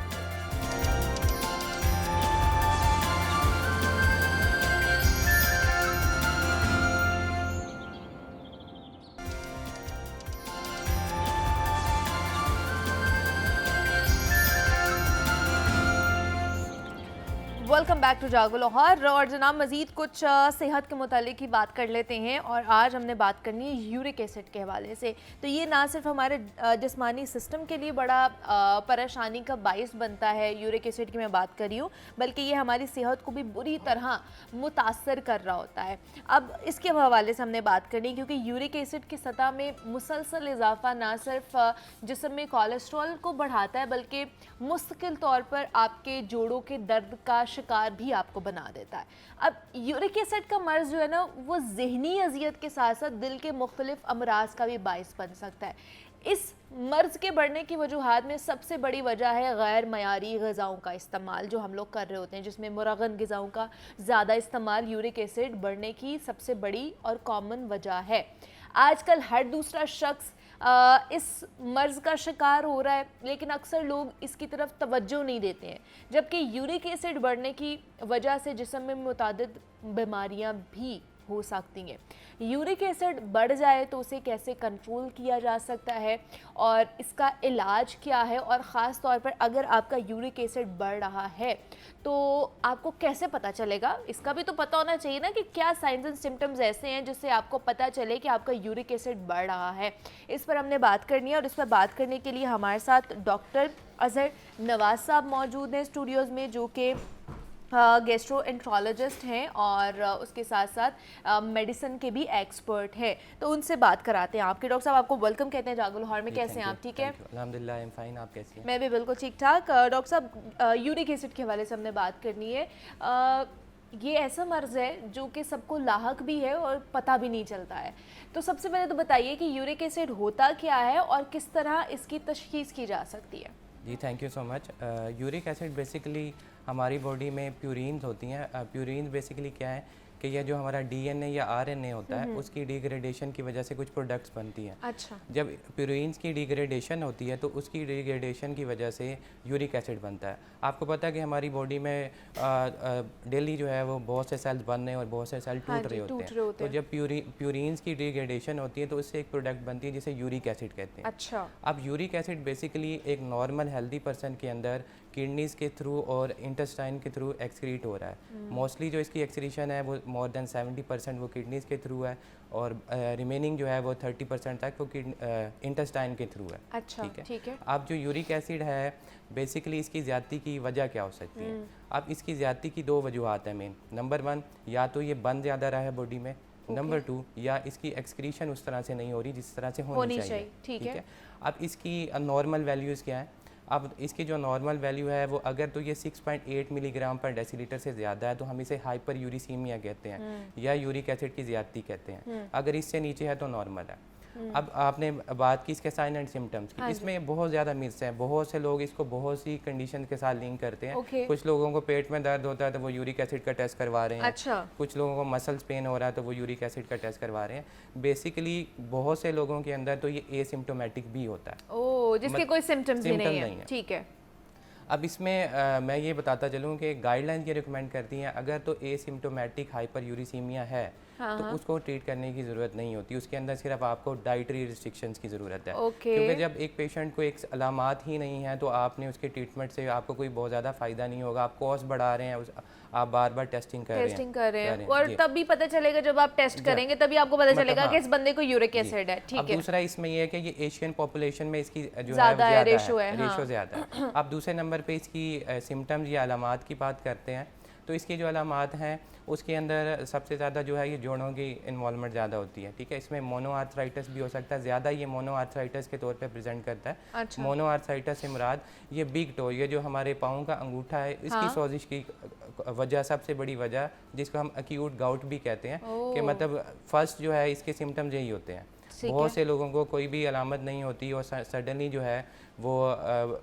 वेलकम बैक टू जागो लाहौर। और जनाब मज़ीद कुछ सेहत के मुतालिक ही बात कर लेते हैं और आज हमने बात करनी है यूरिक एसिड के हवाले से। तो ये ना सिर्फ हमारे जिस्मानी सिस्टम के लिए बड़ा परेशानी का बाइस बनता है, यूरिक एसिड की मैं बात कर रही हूँ, बल्कि ये हमारी सेहत को भी बुरी तरह मुतासर कर रहा होता है। अब इसके हवाले से हमने बात करनी है क्योंकि यूरिक एसिड की सतह में मुसलसल इजाफा ना सिर्फ जिस्म में कोलेस्ट्रॉल को बढ़ाता है बल्कि मुस्तकिल तौर पर आपके जोड़ों के दर्द का शिकार भी आपको बना देता है। अब यूरिक एसिड का मर्ज जो है ना वो जहनी अजियत के साथ साथ दिल के मुख्तलिफ अमराज का भी बाइस बन सकता है। इस मर्ज के बढ़ने की वजूहात में सबसे बड़ी वजह है गैर मयारी ग़िज़ाओं का इस्तेमाल जो हम लोग कर रहे होते हैं, जिसमें मुरगन ग़िज़ाओं का ज़्यादा इस्तेमाल यूरिक एसिड बढ़ने की सबसे बड़ी और कॉमन वजह है। आजकल हर दूसरा शख्स इस मर्ज़ का शिकार हो रहा है, लेकिन अक्सर लोग इसकी तरफ तवज्जो नहीं देते हैं, जबकि यूरिक एसिड बढ़ने की वजह से जिस्म में मुतादिद बीमारियां भी हो सकती हैं। यूरिक एसिड बढ़ जाए तो उसे कैसे कंट्रोल किया जा सकता है और इसका इलाज क्या है, और ख़ास तौर पर अगर आपका यूरिक एसिड बढ़ रहा है तो आपको कैसे पता चलेगा, इसका भी तो पता होना चाहिए ना कि क्या साइंस एंड सिम्टम्स ऐसे हैं जिससे आपको पता चले कि आपका यूरिक एसिड बढ़ रहा है। इस पर हमने बात करनी है और इस पर बात करने के लिए हमारे साथ डॉक्टर अजहर नवाज साहब मौजूद हैं स्टूडियोज़ में, जो कि गेस्ट्रोएंट्रोलॉजिस्ट हैं और उसके साथ साथ मेडिसिन के भी एक्सपर्ट हैं, तो उनसे बात कराते हैं आपके। डॉक्टर साहब आपको वेलकम कहते हैं जागो लाहौर में। कैसे हैं आप? ठीक है, अल्हम्दुलिल्लाह, आई एम फाइन। आप कैसी हैं? मैं भी बिल्कुल ठीक ठाक। डॉक्टर साहब, यूरिक एसिड के हवाले से हमने बात करनी है। ये ऐसा मर्ज़ है जो कि सबको लाहक भी है और पता भी नहीं चलता है, तो सबसे पहले तो बताइए कि यूरिक एसिड होता क्या है और किस तरह इसकी तशख़ीस की जा सकती है? जी, thank you so much. Uric acid basically हमारी बॉडी में प्यूरिन्स होती हैं। प्यूरिन्स बेसिकली क्या है कि यह जो हमारा डीएनए या आरएनए होता है उसकी डिग्रेडेशन की वजह से कुछ प्रोडक्ट्स बनती हैं। अच्छा। जब प्यूरिन्स की डिग्रेडेशन होती है तो उसकी डिग्रेडेशन की वजह से यूरिक एसिड बनता है। आपको पता है कि हमारी बॉडी में डेली जो है वो बहुत से सेल्स बन रहे हैं और बहुत से सेल टूट रहे होते हैं। तो जब प्यूरिन्स की डिग्रेडेशन होती है तो उससे एक प्रोडक्ट बनती है जिसे यूरिक एसिड कहते हैं। अच्छा। अब यूरिक एसिड बेसिकली एक नॉर्मल हेल्दी पर्सन के अंदर किडनीज़ के थ्रू और इंटेस्टाइन के थ्रू एक्सक्रीट हो रहा है। मोस्टली जो इसकी एक्सक्रीशन है वो मोर देन 70% वो किडनीज़ के थ्रू है और रिमेनिंग जो है वो 30% तक वो इंटेस्टाइन के थ्रू है। अच्छा, ठीक है। अब जो यूरिक एसिड है बेसिकली इसकी ज़्यादती की वजह क्या हो सकती है? अब इसकी ज़्यादती की दो वजूहत है मेन। नंबर 1, या तो ये बंद ज़्यादा रहा है बॉडी में। नंबर 2, या इसकी एक्सक्रीशन उस तरह से नहीं हो रही जिस तरह से होनी चाहिए। ठीक है। अब इसकी नॉर्मल वैल्यूज़ क्या है? अब इसकी जो नॉर्मल वैल्यू है वो अगर तो ये 6.8 मिलीग्राम पर डेसीलीटर से ज़्यादा है तो हम इसे हाइपर यूरिसीमिया कहते हैं या यूरिक एसिड की ज़्यादती कहते हैं। अगर इससे नीचे है तो नॉर्मल है। अब आपने बात की इसके साइन एंड सिम्टम्स की। इसमें बहुत ज़्यादा मिथ्स हैं। बहुत से लोग इसको बहुत सी कंडीशन के साथ लिंक करते हैं। कुछ लोगों को पेट में दर्द होता है तो वो यूरिक एसिड का टेस्ट करवा रहे हैं। अच्छा। कुछ लोगों को मसल्स पेन हो रहा है तो वो यूरिक एसिड का टेस्ट करवा रहे हैं। बेसिकली बहुत से लोगों के अंदर तो ये एसिम्प्टोमेटिक भी होता है, ओह, जिसके कोई सिम्टम्स ही नहीं है। ठीक है। अब इसमें मैं ये बताता चलूँ कि गाइडलाइन ये रिकमेंड करती हैं अगर तो एसिम्प्टोमेटिक हाइपर यूरिसीमिया है तो उसको ट्रीट करने की ज़रूरत नहीं होती। उसके अंदर सिर्फ आपको डाइटरी रिस्ट्रिक्शंस की ज़रूरत है। क्योंकि जब एक पेशेंट को एक अलामात ही नहीं है तो आपने उसके ट्रीटमेंट से आपको कोई बहुत ज़्यादा फ़ायदा नहीं होगा। आप कॉस्ट बढ़ा रहे हैं, आप बार बार टेस्टिंग कर रहे हैं और तब भी पता चलेगा जब आप टेस्ट करेंगे तभी आपको पता चलेगा कि इस बंदे को यूरिक एसिड है। ठीक है। दूसरा इसमें ये है कि ये एशियन पॉपुलेशन में इसकी जो ज़्यादा है रेशो ज़्यादा है। अब दूसरे नंबर पे इसकी सिम्टम्स या अलामात की बात करते हैं तो इसकी जो अलामात हैं उसके अंदर सबसे ज़्यादा जो है ये जोड़ों की इन्वॉल्वमेंट ज़्यादा होती है। ठीक है। इसमें मोनोआर्थराइटिस भी हो सकता है, ज़्यादा ये मोनोआर्थराइटिस के तौर पे प्रेजेंट करता है। अच्छा। मोनोआर्थराइटिस से मुराद ये बिग टो, ये जो हमारे पाँव का अंगूठा है इसकी सोजिश की वजह, सबसे बड़ी वजह जिसको हम एक्यूट गाउट भी कहते हैं कि मतलब फर्स्ट जो है इसके सिम्टम्स यही होते हैं। बहुत से लोगों को कोई भी अलामत नहीं होती और सडनली जो है वो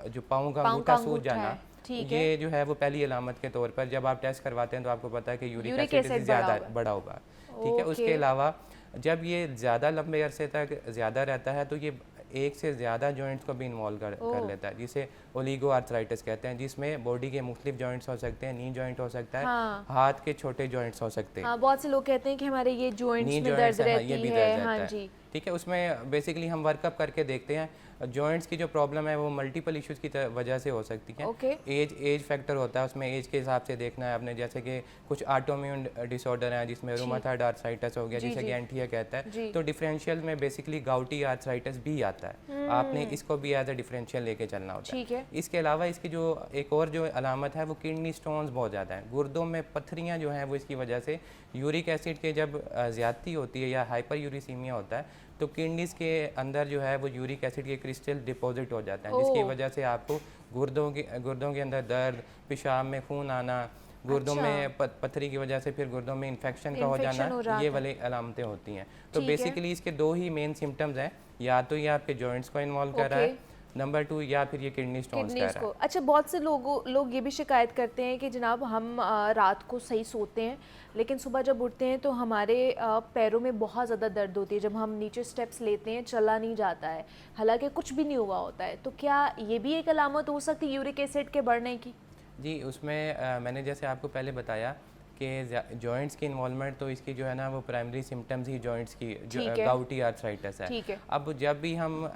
जो पाँव का अंगूठा सूज जाना, ये जो है वो पहली अलामत के तौर पर जब आप टेस्ट करवाते हैं तो आपको पता है कि यूरिक एसिड ज़्यादा बड़ा होगा। ठीक है। उसके अलावा जब ये ज़्यादा लंबे अरसे तक ज़्यादा रहता है तो ये एक से ज़्यादा जॉइंट्स को भी इन्वॉल्व कर लेता है, जिसे ओलिगो आर्थराइटिस कहते हैं, जिसमें बॉडी के मुख्तलिफ जॉइंट्स हो सकते हैं। नी जॉइंट हो सकता है, हाथ के छोटे जॉइंट्स हो सकते हैं। बहुत से लोग कहते हैं कि हमारे ये जॉइंट्स में दर्द रहती है। हाँ जी। ठीक है। उसमें बेसिकली हम वर्कअप करके देखते हैं जॉइंट्स की जो प्रॉब्लम है वो मल्टीपल इश्यूज़ की वजह से हो सकती है। एज फैक्टर होता है उसमें, एज के हिसाब से देखना है आपने। जैसे कि कुछ ऑटोइम्यून डिसऑर्डर हैं जिसमें रूमाटॉइड आर्थराइटिस हो गया जिसे गैंठिया कहता है, तो डिफरेंशियल में बेसिकली गाउटी आर्थराइटिस भी आता है। आपने इसको भी एज ए डिफरेंशियल लेके चलना होता है। इसके अलावा इसकी जो एक और जो अलामत है वो किडनी स्टोन्स बहुत ज़्यादा हैं। गुर्दों में पत्थरियाँ जो हैं वो इसकी वजह से यूरिक एसिड के जब ज़्यादती होती है या हाइपर यूरिसीमिया होता है तो किडनीज़ के अंदर जो है वो यूरिक एसिड के क्रिस्टल डिपॉजिट हो जाता है, जिसकी वजह से आपको गुर्दों के अंदर दर्द, पेशाब में खून आना, गुर्दों में पत्थरी की वजह से फिर गुर्दों में इन्फेक्शन का हो जाना, ये वाली अलामतें होती हैं। तो बेसिकली इसके दो ही मेन सिम्टम्स हैं, या तो ये आपके जॉइंट्स को इन्वॉल्व कर रहा है, नंबर 2 या फिर ये किडनी स्टोन्स का है। अच्छा, बहुत से लोग ये भी शिकायत करते हैं कि जनाब हम रात को सही सोते हैं लेकिन सुबह जब उठते हैं तो हमारे पैरों में बहुत ज़्यादा दर्द होती है, जब हम नीचे स्टेप्स लेते हैं चला नहीं जाता है, हालांकि कुछ भी नहीं हुआ होता है। तो क्या ये भी एक अलामत हो सकती है यूरिक एसिड के बढ़ने की? जी, उसमें मैंने जैसे आपको पहले बताया कि जॉइंट्स की इन्वॉल्वमेंट तो इसकी जो है ना वो प्राइमरी सिम्टम्स ही जॉइंट्स की जो ठीक है। गाउटी आर्थराइटिस है। ठीक है। अब जब भी हम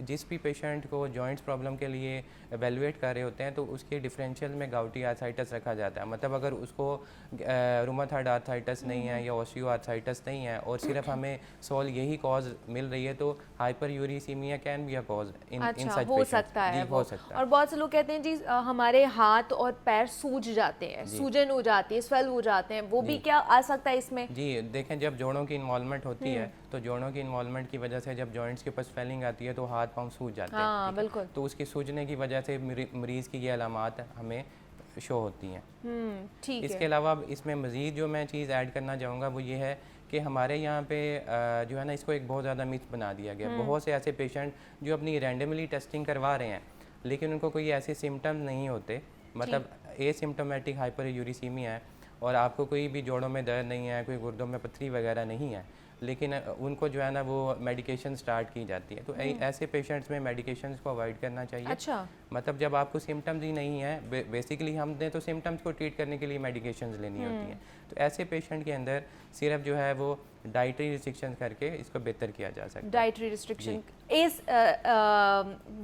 जिस भी पेशेंट को जॉइंट्स प्रॉब्लम के लिए एवेलुएट कर रहे होते हैं तो उसके डिफरेंशियल में गाउटी आर्थराइटिस रखा जाता है। मतलब अगर उसको रूमाटॉइड आर्थराइटिस नहीं है या ऑस्टियो आर्थराइटिस नहीं है और सिर्फ हमें सोल यही कॉज मिल रही है तो hyperuricaemia can be a cause in अच्छा, सच हो सकता है हो सकता है। और बहुत से लोग कहते हैं जी हमारे हाथ और पैर सूज जाते हैं, सूजन हो जाती है, स्वेल हो जाते हैं, वो भी क्या आ सकता है इसमें? जी देखें, जब जोड़ों की इन्वॉल्वमेंट होती है तो जोड़ों की इन्वॉल्वमेंट की वजह से जब जॉइंट्स के ऊपर स्वेलिंग आती है तो हाथ पांव सूज जाते हैं। हाँ, बिल्कुल। तो उसकी सूजने की वजह से मरीज़ की ये अलामात हमें शो होती हैं। ठीक है। इसके अलावा इसमें मज़ीद जो मैं चीज़ ऐड करना चाहूँगा वो ये है कि हमारे यहाँ पे जो है ना इसको एक बहुत ज़्यादा मिथ बना दिया गया। बहुत से ऐसे पेशेंट जो अपनी रैंडमली टेस्टिंग करवा रहे हैं लेकिन उनको कोई ऐसे सिम्टम नहीं होते, मतलब एसिम्टोमेटिक हाइपर यूरिसीमिया है और आपको कोई भी जोड़ों में दर्द नहीं है, कोई गुर्दों में पथरी वगैरह नहीं है, लेकिन उनको जो है ना वो मेडिकेशन स्टार्ट की जाती है। तो ऐसे पेशेंट्स में मेडिकेशंस को अवॉइड करना चाहिए। अच्छा। मतलब जब आपको सिम्टम्स ही नहीं है, बेसिकली हमने तो सिम्टम्स को ट्रीट करने के लिए मेडिकेशंस लेनी होती हैं, तो ऐसे पेशेंट के अंदर सिर्फ जो है वो डाइटरी रिस्ट्रिक्शंस करके इसको बेहतर किया जा सकता है। डाइटरी रिस्ट्रिक्शन इस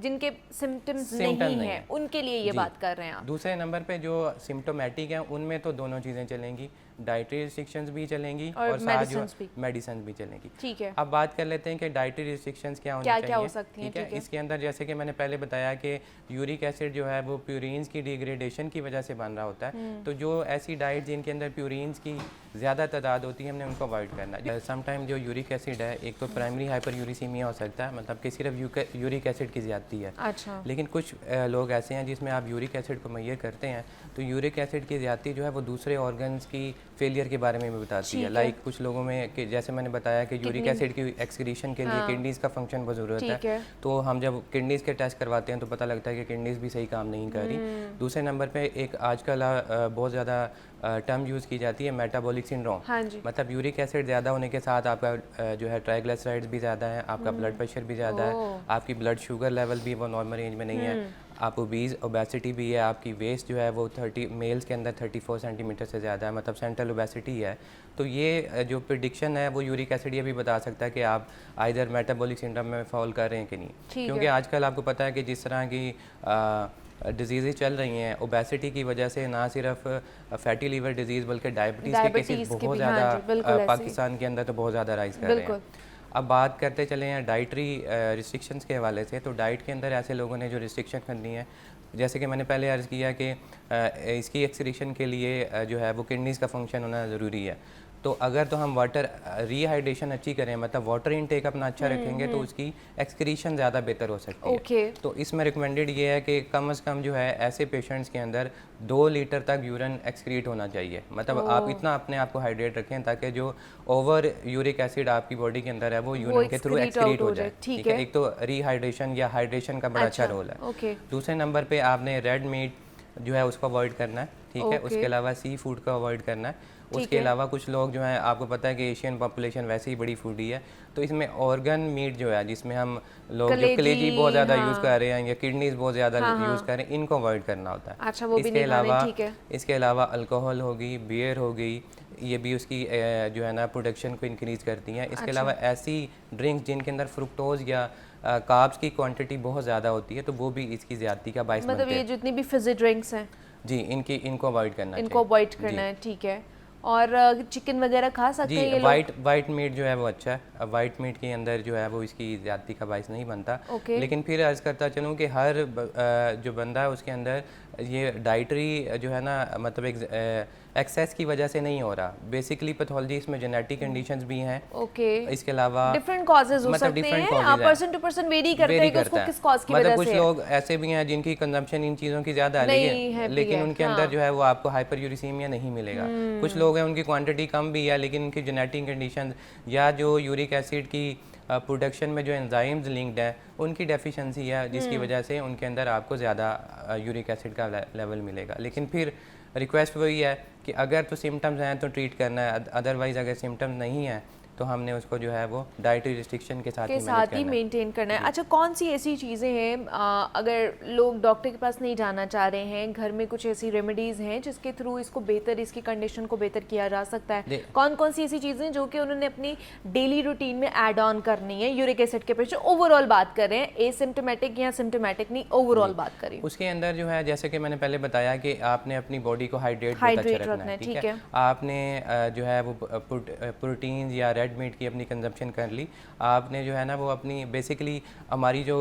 जिनके सिम्टम्स नहीं है उनके लिए ये बात कर रहे हैं आप। दूसरे नंबर पे जो सिम्टोमेटिक हैं उनमें तो दोनों चीज़ें चलेंगी, डाइटरी रिस्ट्रिक्शंस भी चलेंगी और साथ जो मेडिसिन भी चलेंगी। ठीक है। अब बात कर लेते हैं कि डाइटरी रिस्ट्रिक्शंस क्या होनी चाहिए। क्या हो सकती हैं? ठीक है, इसके अंदर जैसे कि मैंने पहले बताया कि यूरिक एसिड जो है वो प्यूरिन्स की डिग्रेडेशन की वजह से बन रहा होता है, तो जो ऐसी डाइट जिनके अंदर प्यूरिन्स की ज़्यादा तादाद होती है हमने उनको अवॉइड करना है। समटाइम जो यूरिक एसिड है, एक तो प्राइमरी हाइपर यूरिसीमिया हो सकता है, मतलब कि सिर्फ यूरिक एसिड की ज़्यादती है। अच्छा। लेकिन कुछ लोग ऐसे हैं जिसमें आप यूरिक एसिड को मैयर करते हैं तो यूरिक एसिड की ज़्यादती जो है वो दूसरे ऑर्गन्स की फेलियर के बारे में भी बताती है। लाइक कुछ लोगों में कि जैसे मैंने बताया कि यूरिक एसिड की एक्सक्रीशन के लिए किडनीज़ का फंक्शन बहुत ज़रूरत है, तो हम जब किडनीज़ के टेस्ट करवाते हैं तो पता लगता है कि किडनीज़ भी सही काम नहीं कर रही। दूसरे नंबर पे एक आजकल बहुत ज़्यादा टर्म यूज़ की जाती है मेटाबॉलिक सिंड्रोम। हाँ जी। मतलब यूरिक एसिड ज़्यादा होने के साथ आपका जो है ट्राइग्लिसराइड्स भी ज़्यादा है, आपका ब्लड प्रेशर भी ज़्यादा है, आपकी ब्लड शुगर लेवल भी वो नॉर्मल रेंज में नहीं है, आप ओबेसिटी भी है, आपकी वेस्ट जो है वो 30 मेल्स के अंदर 34 सेंटीमीटर से ज़्यादा है, मतलब सेंट्रल ओबेसिटी है। तो ये जो प्रिडिक्शन है वो यूरिक एसिड ये भी बता सकता है कि आप आइदर मेटाबॉलिक सिंड्रोम में फॉल कर रहे हैं कि नहीं, क्योंकि आजकल आपको पता है कि जिस तरह की डिजीज़ चल रही हैं ओबेसिटी की वजह से, ना सिर्फ फैटी लीवर डिजीज़ बल्कि डायबिटीज़ के केसेस बहुत ज़्यादा पाकिस्तान के अंदर तो बहुत ज़्यादा राइज कर रहे हैं। अब बात करते चले हैं डाइटरी रिस्ट्रिक्शंस के हवाले से, तो डाइट के अंदर ऐसे लोगों ने जो रिस्ट्रिक्शन करनी है, जैसे कि मैंने पहले अर्ज़ किया कि इसकी एक्सक्रीशन के लिए जो है वो किडनीज़ का फंक्शन होना ज़रूरी है। तो अगर तो हम वाटर रीहाइड्रेशन अच्छी करें, मतलब वाटर इनटेक अपना अच्छा रखेंगे तो उसकी एक्सक्रीशन ज़्यादा बेहतर हो सकती है। तो इसमें रिकमेंडेड ये है कि कम से कम जो है ऐसे पेशेंट्स के अंदर 2 लीटर तक यूरिन एक्सक्रीट होना चाहिए। मतलब आप इतना अपने आप को हाइड्रेट रखें ताकि जो ओवर यूरिक एसिड आपकी बॉडी के अंदर है वो यूरिन के थ्रू एक्सक्रीट हो जाए। ठीक है, एक तो रीहाइड्रेशन या हाइड्रेशन का बड़ा अच्छा रोल है। दूसरे नंबर पे आपने रेड मीट जो है उसको अवॉइड करना है। ठीक है, उसके अलावा सी फूड को अवॉइड करना है। उसके अलावा कुछ लोग जो हैं, आपको पता है कि एशियन पॉपुलेशन वैसे ही बड़ी फूडी है, तो इसमें ऑर्गन मीट जो है जिसमें हम लोग जो कलेजी बहुत ज़्यादा यूज़ कर रहे हैं या किडनीज बहुत ज़्यादा यूज़ कर रहे हैं, इनको अवॉइड करना होता है। अच्छा, वो इसके अलावा अल्कोहल होगी, बियर होगी, ये भी उसकी जो है ना प्रोडक्शन को इंक्रीज़ करती हैं। इसके अलावा ऐसी ड्रिंक्स जिनके अंदर फ्रुक्टोज या कार्ब्स की क्वांटिटी बहुत ज़्यादा होती है तो वो भी इसकी ज़्यादती का बायस बनते हैं। मतलब ये जितनी भी फिज़ी ड्रिंक्स हैं जी, इनको अवॉइड करना है। ठीक है, और चिकन वगैरह खा सकते हैं ये लोग? वाइट मीट जो है वो अच्छा है, वाइट मीट के अंदर जो है वो इसकी ज़्यादती का बायस नहीं बनता। लेकिन फिर अर्ज़ करता चलूँ कि हर जो बंदा है उसके अंदर ये डाइटरी जो है ना, मतलब एक एक्सेस की वजह से नहीं हो रहा। बेसिकली पैथोलॉजी इसमें जेनेटिक कंडीशंस भी हैं। इसके अलावा डिफरेंट कॉजेज हो सकते हैं, पर्सन टू पर्सन वेरी करते हैं कि उसको किस कॉज की वजह से। मतलब कुछ लोग ऐसे भी हैं जिनकी कंजम्पशन इन चीज़ों की ज़्यादा है लेकिन उनके अंदर जो है वो आपको हाइपर यूरिसीमिया नहीं मिलेगा। कुछ लोग हैं उनकी क्वांटिटी कम भी है लेकिन उनकी जेनेटिक कंडीशन या जो यूरिक एसिड की प्रोडक्शन में जो एंजाइम्स लिंक्ड है उनकी डेफिशिएंसी है, जिसकी वजह से उनके अंदर आपको ज़्यादा यूरिक एसिड का लेवल मिलेगा। लेकिन फिर रिक्वेस्ट वही है कि अगर तो सिम्टम्स हैं तो ट्रीट करना है, अदरवाइज़ अगर सिम्टम्स नहीं है तो हमने उसको जो है वो डाइटरी रिस्ट्रिक्शन के साथ ही मेंटेन करना है। अच्छा, कौन सी ऐसी चीज़ें हैं अगर लोग डॉक्टर के पास नहीं जाना चाह रहे हैं, घर में कुछ ऐसी रेमेडीज़ हैं जिसके थ्रू इसको बेहतर, इसकी कंडीशन को बेहतर किया जा सकता है? कौन कौन सी ऐसी चीज़ें जो कि उन्होंने अपनी डेली रूटीन में ऐड ऑन करनी है यूरिक एसिड के पेशेंट? ओवरऑल बात कर रहे हैं, एसिम्प्टोमेटिक या सिम्प्टोमेटिक नहीं, ओवरऑल बात करें। उसके अंदर जो है जैसे कि मैंने पहले बताया कि आपने अपनी बॉडी को हाइड्रेट अच्छा रखना है, ठीक है। आपने जो है वो प्रोटीन या रेड मीट की अपनी कंजप्शन कर ली, आपने जो है ना वो अपनी बेसिकली हमारी जो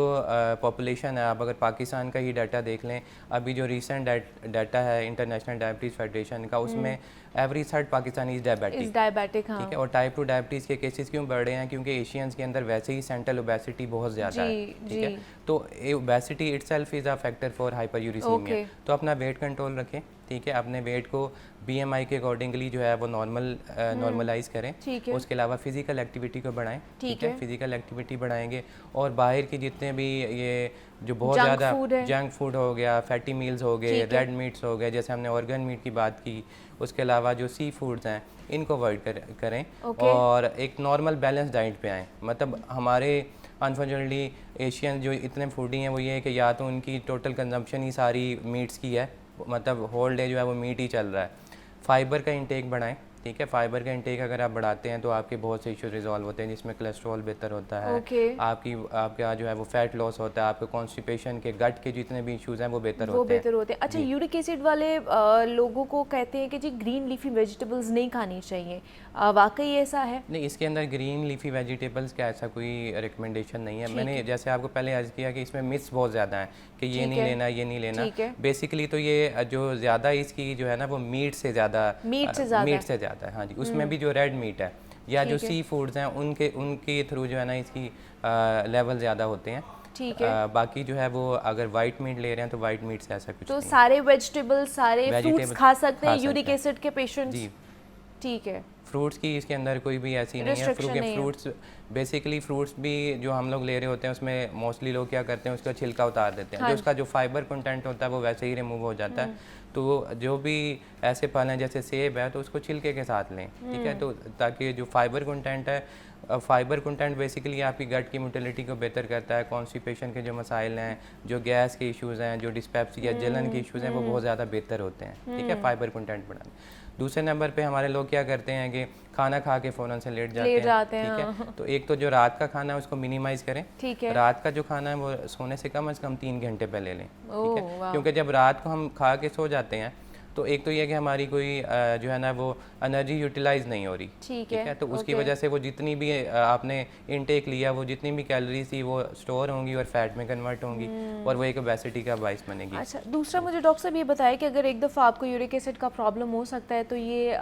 पॉपुलेशन है, आप अगर पाकिस्तान का ही डाटा देख लें, अभी जो रिसेंट डाटा है इंटरनेशनल डायबिटीज़ फेडरेशन का, उसमें every third Pakistani is diabetic, हाँ। ठीक है। और टाइप 2 डायबिटीज़ के केसेस क्यों बढ़ रहे हैं? क्योंकि एशियंस के अंदर वैसे ही सेंट्रल ओबेसिटी बहुत ज़्यादा है, ठीक है। तो obesity itself is a factor for hyperuricemia. तो अपना वेट कंट्रोल रखें, ठीक है। अपने वेट को BMI के अकॉर्डिंगली जो है वो नॉर्मलाइज करें। उसके अलावा फिजिकल एक्टिविटी को बढ़ाएं, ठीक है। फिजिकल एक्टिविटी बढ़ाएंगे और बाहर की जितने भी ये जो बहुत ज़्यादा जंक फूड हो गया, फैटी मील्स हो गए, रेड मीट्स हो गए, जैसे हमने ऑर्गन मीट की बात की, उसके अलावा जो सी फूड्स हैं इनको अवॉइड करें और एक नॉर्मल बैलेंस डाइट पे आएँ। मतलब हमारे अनफॉर्चुनेटली एशियन जो इतने फूडी हैं वो ये है कि या तो उनकी टोटल कंजम्पशन ही सारी मीट्स की है, मतलब होल डे जो है वो मीट ही चल रहा है। फाइबर का इंटेक बढ़ाएं, ठीक है। फाइबर का इंटेक अगर आप बढ़ाते हैं तो आपके बहुत से इशू रिजॉल्व होते हैं, जिसमें कोलेस्ट्रॉल बेहतर होता है, आपका जो है वो फैट लॉस होता है, आपके कॉन्स्टिपेशन के गट के जितने भी इश्यूज हैं वो बेहतर होते हैं। अच्छा, यूरिक एसिड वाले लोगों को कहते हैं कि जी ग्रीन लीफी वेजिटेबल्स नहीं खानी चाहिए, वाकई ऐसा है? नहीं, इसके अंदर ग्रीन लीफी वेजिटेबल्स का ऐसा कोई रिकमेंडेशन नहीं है। मैंने जैसे आपको पहले अर्ज किया कि इसमें मिथ्स बहुत ज़्यादा हैं कि ये नहीं लेना, ये नहीं लेना। बेसिकली तो ये जो ज़्यादा इसकी जो है ना वो मीट से ज़्यादा है, हाँ जी। उसमें भी जो रेड मीट है या जो सी फूड्स हैं उनके थ्रू जो है ना इसकी लेवल ज़्यादा होते हैं, ठीक है। बाकी जो है वो अगर वाइट मीट ले रहे हैं तो वाइट मीट से ऐसा कुछ तो नहीं। सारे वेजिटेबल्स, सारे फ्रूट्स खा सकते हैं यूरिक एसिड के पेशेंट्स? जी, ठीक है। फ्रूट्स की इसके अंदर कोई भी ऐसी नहीं है। फ्रूट्स बेसिकली फ्रूट्स भी जो हम लोग ले रहे होते हैं उसमें मोस्टली लोग क्या करते हैं, उसका छिलका उतार देते हैं। हाँ, जो उसका जो फाइबर कंटेंट होता है वो वैसे ही रिमूव हो जाता है। तो जो भी ऐसे फल हैं जैसे सेब है तो उसको छिलके के साथ लें, ठीक है। तो ताकि जो फाइबर कंटेंट है, फाइबर कंटेंट बेसिकली आपकी गट की मोटिलिटी को बेहतर करता है। कॉन्स्टिपेशन के जो मसाइल हैं, जो गैस के इश्यूज़ हैं, जो डिस्पेप्सिया जलन के इश्यूज़ हैं वो बहुत ज़्यादा बेहतर होते हैं, ठीक है, फाइबर कंटेंट बढ़ाने। दूसरे नंबर पे हमारे लोग क्या करते हैं कि खाना खा के फ़ौरन से लेट जाते हैं, ठीक है। तो एक तो जो रात का खाना है उसको मिनिमाइज़ करें, ठीक है। रात का जो खाना है वो सोने से कम 3 घंटे पहले लें, ठीक है। क्योंकि जब रात को हम खा के सो जाते हैं तो एक तो ये कि हमारी कोई जो है ना वो एनर्जी यूटिलाइज नहीं हो रही, ठीक है। तो उसकी वजह से वो जितनी भी आपने इनटेक लिया वो जितनी भी कैलोरीज थी वो स्टोर होंगी और फैट में कन्वर्ट होंगी और वो एक ओबेसिटी का बाइस बनेगी। अच्छा, दूसरा मुझे डॉक्टर साहब ये बताया कि अगर एक दफ़ा आपको यूरिक एसिड का प्रॉब्लम हो सकता है तो ये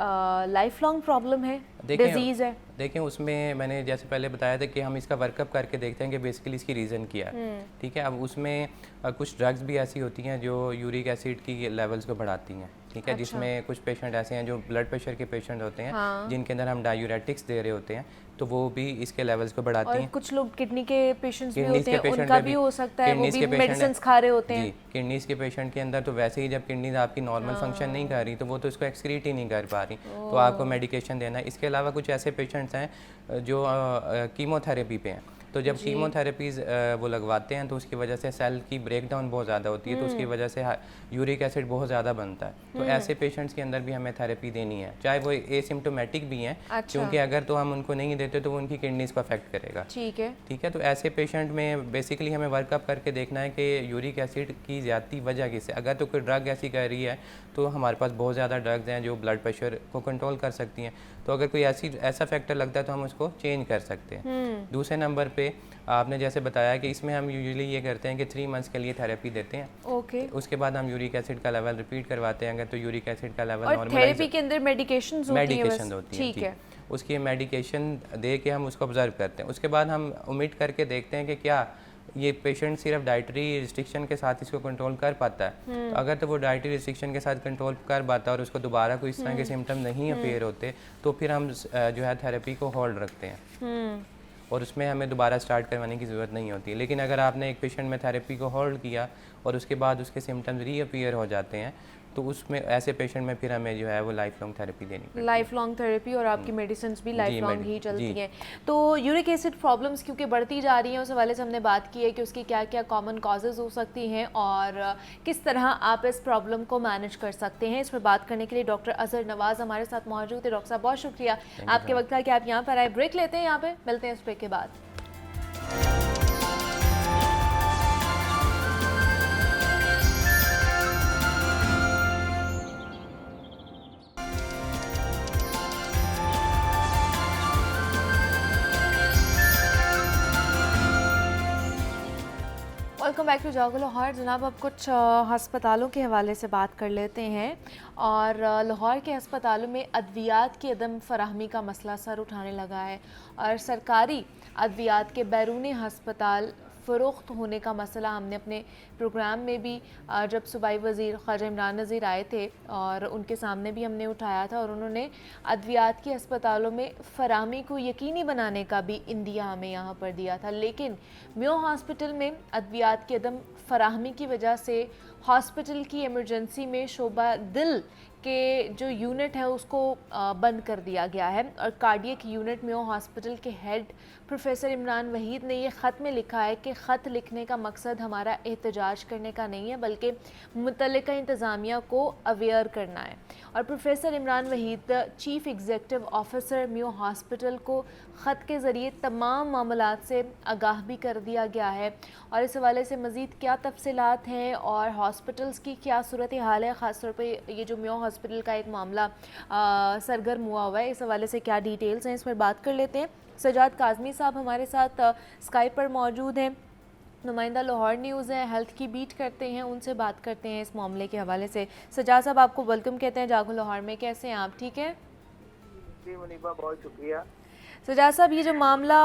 लाइफ लॉन्ग प्रॉब्लम है, डिजीज़ है? देखें, उसमें मैंने जैसे पहले बताया था कि हम इसका वर्कअप करके देखते हैं कि बेसिकली इसकी रीज़न क्या है, ठीक है। अब उसमें कुछ ड्रग्स भी ऐसी होती हैं जो यूरिक एसिड की लेवल्स को बढ़ाती हैं, ठीक है। अच्छा। जिसमें कुछ पेशेंट ऐसे हैं जो ब्लड प्रेशर के पेशेंट होते हैं, हाँ। जिनके अंदर हम डायूरेटिक्स दे रहे होते हैं तो वो भी इसके लेवल्स को बढ़ाती हैं। कुछ लोग किडनी के पेशेंट्स भी होते हैं, उनका भी हो सकता है, वो भी मेडिसिन खा रहे होते हैं। किडनीज के पेशेंट के अंदर तो वैसे ही जब किडनीज आपकी नॉर्मल फंक्शन नहीं कर रही तो वो तो इसको एक्सक्रीट ही नहीं कर पा रही, तो आपको मेडिकेशन देना है। इसके अलावा कुछ ऐसे पेशेंट्स हैं जो कीमोथेरेपी पे हैं, तो जब कीमोथेरेपीज़ वो लगवाते हैं तो उसकी वजह से सेल की ब्रेकडाउन बहुत ज़्यादा होती है, तो उसकी वजह से यूरिक एसिड बहुत ज़्यादा बनता है। तो ऐसे पेशेंट्स के अंदर भी हमें थेरेपी देनी है, चाहे वो एसिम्प्टोमेटिक भी हैं। अच्छा। क्योंकि अगर तो हम उनको नहीं देते तो वो उनकी किडनीज को अफेक्ट करेगा, ठीक है। तो ऐसे पेशेंट में बेसिकली हमें वर्कअप करके देखना है कि यूरिक एसिड की ज़्यादा वजह किससे। अगर तो कोई ड्रग ऐसी कर रही है तो हमारे पास बहुत ज़्यादा ड्रग्स हैं जो ब्लड प्रेशर को कंट्रोल कर सकती हैं, तो अगर कोई ऐसा फैक्टर लगता है तो हम उसको चेंज कर सकते हैं। दूसरे नंबर पे आपने जैसे बताया कि इसमें हम यूजुअली ये करते हैं कि 3 मंथ्स के लिए थेरेपी देते हैं, ओके। उसके बाद हम यूरिक एसिड का लेवल रिपीट करवाते हैं। अगर तो यूरिक एसिड का लेवल नॉर्मल, थेरेपी के अंदर मेडिकेशंस होती हैं, ठीक है। उसकी मेडिकेशन दे के हम उसको ऑब्जर्व करते हैं। उसके बाद हम उम्मीद करके देखते हैं कि क्या ये पेशेंट सिर्फ डाइटरी रिस्ट्रिक्शन के साथ इसको कंट्रोल कर पाता है। तो अगर तो वो डाइटरी रिस्ट्रिक्शन के साथ कंट्रोल कर पाता है और उसको दोबारा कोई इस तरह के सिम्टम नहीं अपेयर होते तो फिर हम जो है थेरेपी को होल्ड रखते हैं और उसमें हमें दोबारा स्टार्ट करवाने की ज़रूरत नहीं होती है। लेकिन अगर आपने एक पेशेंट में थेरेपी को होल्ड किया और उसके बाद उसके सिम्टम्स रीअपीयर हो जाते हैं, तो उसमें ऐसे पेशेंट में फिर हमें जो है वो लाइफ लॉन्ग थेरेपी देनी पड़ती है। लाइफ लॉन्ग थेरेपी और आपकी मेडिसिन भी लाइफ लॉन्ग ही चलती जी। हैं। तो यूरिक एसिड प्रॉब्लम्स क्योंकि बढ़ती जा रही हैं, उस हवाले से हमने बात की है कि उसकी क्या क्या कॉमन कॉजेज़ हो सकती हैं और किस तरह आप इस प्रॉब्लम को मैनेज कर सकते हैं। इस पर बात करने के लिए डॉक्टर अजहर नवाज़ हमारे साथ मौजूद है। डॉक्टर साहब बहुत शुक्रिया आपके वक्त का कि आप यहाँ पर आए। ब्रेक लेते हैं, यहाँ पे मिलते हैं इस ब्रेक के बाद। वेलकम बैक टू जागो लाहौर। जनाब, अब कुछ हस्पतालों के हवाले से बात कर लेते हैं और लाहौर के हस्पतालों में अद्वियात की अदम फराहमी का मसला सर उठाने लगा है और सरकारी अद्वियात के बैरूनी हस्पताल फ़रोख्त होने का मसला हमने अपने प्रोग्राम में भी जब सूबाई वज़ीर ख्वाजा इमरान नज़ीर आए थे और उनके सामने भी हमने उठाया था और उन्होंने अद्वियात के अस्पतालों में फ़राहमी को यकीनी बनाने का भी इंदिया हमें यहाँ पर दिया था। लेकिन म्यो हॉस्पिटल में अद्वियात की अदम फराहमी की वजह से हॉस्पिटल की इमरजेंसी में शोबा दिल के जो यूनिट है उसको बंद कर दिया गया है और कार्डियक यूनिट में हॉस्पिटल के हेड प्रोफेसर इमरान वहीद ने ये ख़त में लिखा है कि ख़त लिखने का मकसद हमारा एहतजाज करने का नहीं है बल्कि मुतल्लिका इंतज़ामिया को अवेयर करना है। और professor Imran Waheed chief executive officer म्यो hospital को ख़त के ज़रिए तमाम मामलात से आगाह भी कर दिया गया है और इस हवाले से मज़ीद क्या तफसीलात हैं और हॉस्पिटल्स की क्या सूरत हाल है, ख़ास तौर पर ये जो म्यो हॉस्पिटल का एक मामला सरगर्म हुआ है, इस हवाले से क्या डिटेल्स हैं, इस पर बात कर लेते हैं। सजाद काज़मी साहब हमारे साथ स्काइप पर मौजूद हैं, नुमाइंदा लाहौर न्यूज़ है, हेल्थ की बीट करते हैं, उनसे बात करते हैं इस मामले के हवाले से। सजाद साहब, आपको वेलकम कहते हैं जागो लाहौर में। कैसे हैं आप? ठीक है जी मुनीबा, बहुत शुक्रिया। सजाद साहब, ये जो मामला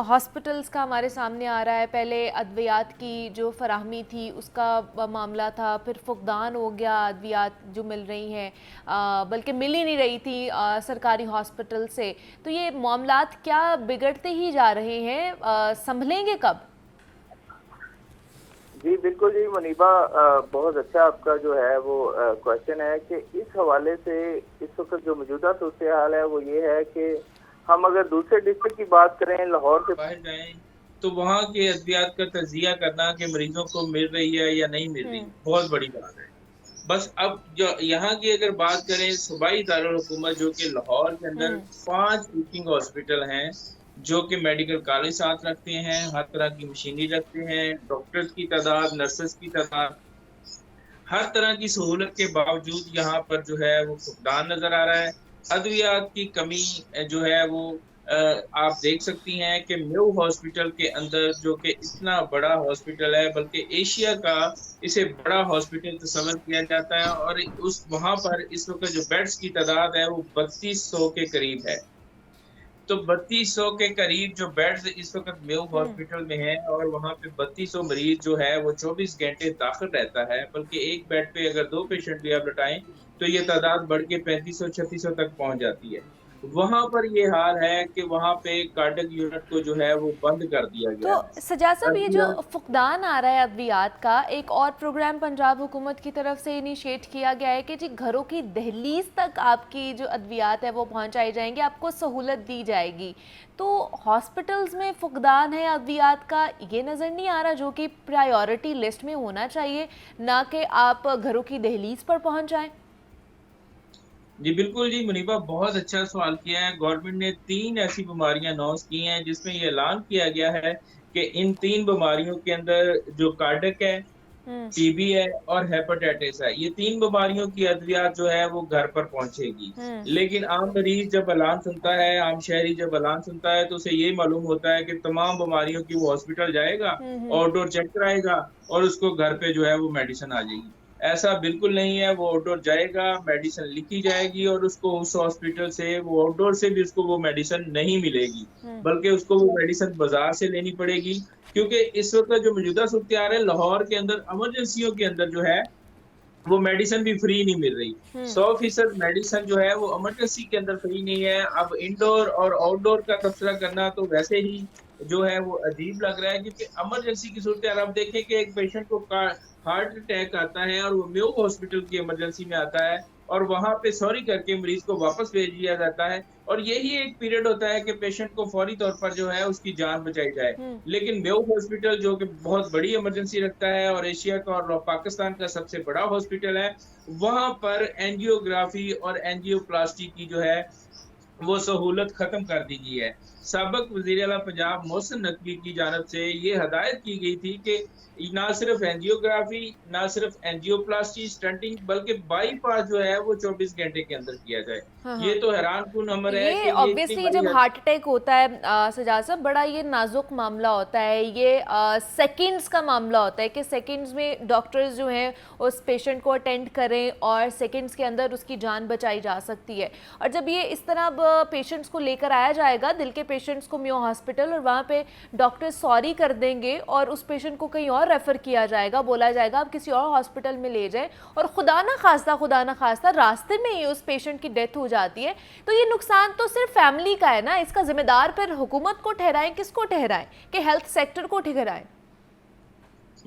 हॉस्पिटल्स का हमारे सामने आ रहा है, पहले अद्वियात की जो फराहमी थी उसका मामला था, फिर फुकदान हो गया, अद्वियात जो मिल रही हैं बल्कि मिल ही नहीं रही थी सरकारी हॉस्पिटल से, तो ये मामलात क्या बिगड़ते ही जा रहे हैं, संभलेंगे कब? जी बिल्कुल जी मुनीबा, बहुत अच्छा आपका जो है वो क्वेश्चन है कि इस हवाले से इस वक्त जो मौजूदा सूरत हाल है वो ये है कि हम अगर दूसरे डिस्ट्रिक्ट की बात करें, लाहौर से बाहर जाएं तो वहाँ के अद्वियात का तजिया करना कि मरीजों को मिल रही है या नहीं मिल रही, बहुत बड़ी बात है। बस अब जो यहाँ की अगर बात करें, सूबाई दारुल हुकूमत जो कि लाहौर के अंदर 5 टीचिंग हॉस्पिटल हैं जो कि मेडिकल कॉलेज साथ रखते हैं, हर तरह की मशीनरी रखते हैं, डॉक्टर्स की तादाद, नर्सेस की तादाद, हर तरह की सहूलत के बावजूद यहाँ पर जो है वो फुकदान नजर आ रहा है। अद्वियात की कमी जो है वो आप देख सकती हैं कि म्यो हॉस्पिटल के अंदर जो कि इतना बड़ा हॉस्पिटल है, बल्कि एशिया का इसे बड़ा हॉस्पिटल तस्वर किया जाता है और उस वहाँ पर इस वक्त जो बेड्स की तादाद है वो 3200 के करीब है। तो 3200 के करीब जो बेड्स इस वक्त म्यो हॉस्पिटल में है और वहाँ पे 3200 मरीज जो है वो 24 घंटे दाखिल रहता है, बल्कि एक बेड पे अगर 2 पेशेंट भी आप लटाएं तो ये तादाद बढ़ के 3500-3600 तक पहुंच जाती है। वहाँ पर ये हाल है कि वहाँ पे कार्डियक यूनिट को जो है वो बंद कर दिया गया। तो सजाद साहब, ये जो फुकदान आ रहा है अद्वियात का, एक और प्रोग्राम पंजाब हुकूमत की तरफ से इनिशिएट किया गया है कि जी घरों की दहलीज तक आपकी जो अद्वियात है वो पहुँचाई जाएंगी, आपको सहूलत दी जाएगी। तो हॉस्पिटल्स में फुकदान है अद्वियात का, ये नज़र नहीं आ रहा जो कि प्रायोरिटी लिस्ट में होना चाहिए, ना कि आप घरों की दहलीज पर पहुँच जाएँ? जी बिल्कुल जी मुनीबा, बहुत अच्छा सवाल किया है। गवर्नमेंट ने 3 ऐसी बीमारियां अनाउंस की हैं जिसमें ये ऐलान किया गया है कि इन 3 बीमारियों के अंदर जो कार्डियक है, टीबी है और हेपेटाइटिस है, ये 3 बीमारियों की अद्वियात जो है वो घर पर पहुंचेगी। लेकिन आम मरीज जब ऐलान सुनता है, आम शहरी जब ऐलान सुनता है तो उसे ये मालूम होता है कि तमाम बीमारियों की वो हॉस्पिटल जाएगा, आउटडोर चेक कराएगा और उसको घर पे जो है वो मेडिसिन आ जाएगी। ऐसा बिल्कुल नहीं है। वो आउटडोर जाएगा, मेडिसिन लिखी जाएगी और उसको उस हॉस्पिटल से, वो आउटडोर से भी उसको वो मेडिसिन नहीं मिलेगी, बल्कि उसको वो मेडिसिन बाजार से लेनी पड़ेगी। क्योंकि इस वक्त जो मौजूदा सूरत हाल है, लाहौर के अंदर इमरजेंसियों के अंदर जो है वो मेडिसिन भी फ्री नहीं मिल रही। 100% मेडिसिन जो है वो इमरजेंसी के अंदर फ्री नहीं है। अब इंडोर और आउटडोर का तबसरा करना तो वैसे ही जो है वो अजीब लग रहा है, क्योंकि इमरजेंसी की सूरत हाल आप देखें कि एक पेशेंट को हार्ट अटैक आता है और वो मेयो हॉस्पिटल की इमरजेंसी में आता है और वहां पे सॉरी करके मरीज को वापस भेज दिया जाता है और यही एक पीरियड होता है कि पेशेंट को फौरी तौर पर जो है उसकी जान बचाई जाए। लेकिन मेयो हॉस्पिटल जो कि बहुत बड़ी इमरजेंसी रखता है और एशिया का और पाकिस्तान का सबसे बड़ा हॉस्पिटल है, वहां पर एंजियोग्राफी और एंजियोप्लास्टी की जो है वो सहूलत खत्म कर दी गई है। साबिक वज़ीर आला पंजाब मोहसिन नकवी की जानिब से ये हदायत की गई थी कि ना सिर्फ एंजियोग्राफी, ना सिर्फ एंजियोप्लास्टी, स्टंटिंग, बल्कि बाईपास जो है वो 24 घंटे के अंदर किया जाए। हाँ, ये हाँ। तो हैरानकुन अमर है कि ये ये इतनी ऑब्वियसली बड़ी जब हार्ट अटैक होता है सजाद साहब, बड़ा ये नाजुक मामला होता है, ये सेकंड्स का मामला होता है कि सेकंड्स में डॉक्टर्स जो हैं उस पेशेंट को अटेंड करें और सेकंड्स के अंदर उसकी जान बचाई जा सकती है। और जब ये इस तरह पेशेंट्स को लेकर आया जाएगा, दिल के पेशेंट्स को मेयो हॉस्पिटल, और वहाँ पे डॉक्टर सॉरी कर देंगे और उस पेशेंट को कहीं और रेफ़र किया जाएगा, बोला जाएगा आप किसी और हॉस्पिटल में ले जाएं, और खुदा ना खास्ता रास्ते में ही उस पेशेंट की डेथ हो जाती है, तो ये नुकसान तो सिर्फ फैमिली का है ना। इसका जिम्मेदार फिर हुकूमत को ठहराएं, किसको ठहराएं, कि हेल्थ सेक्टर को ठहराएं?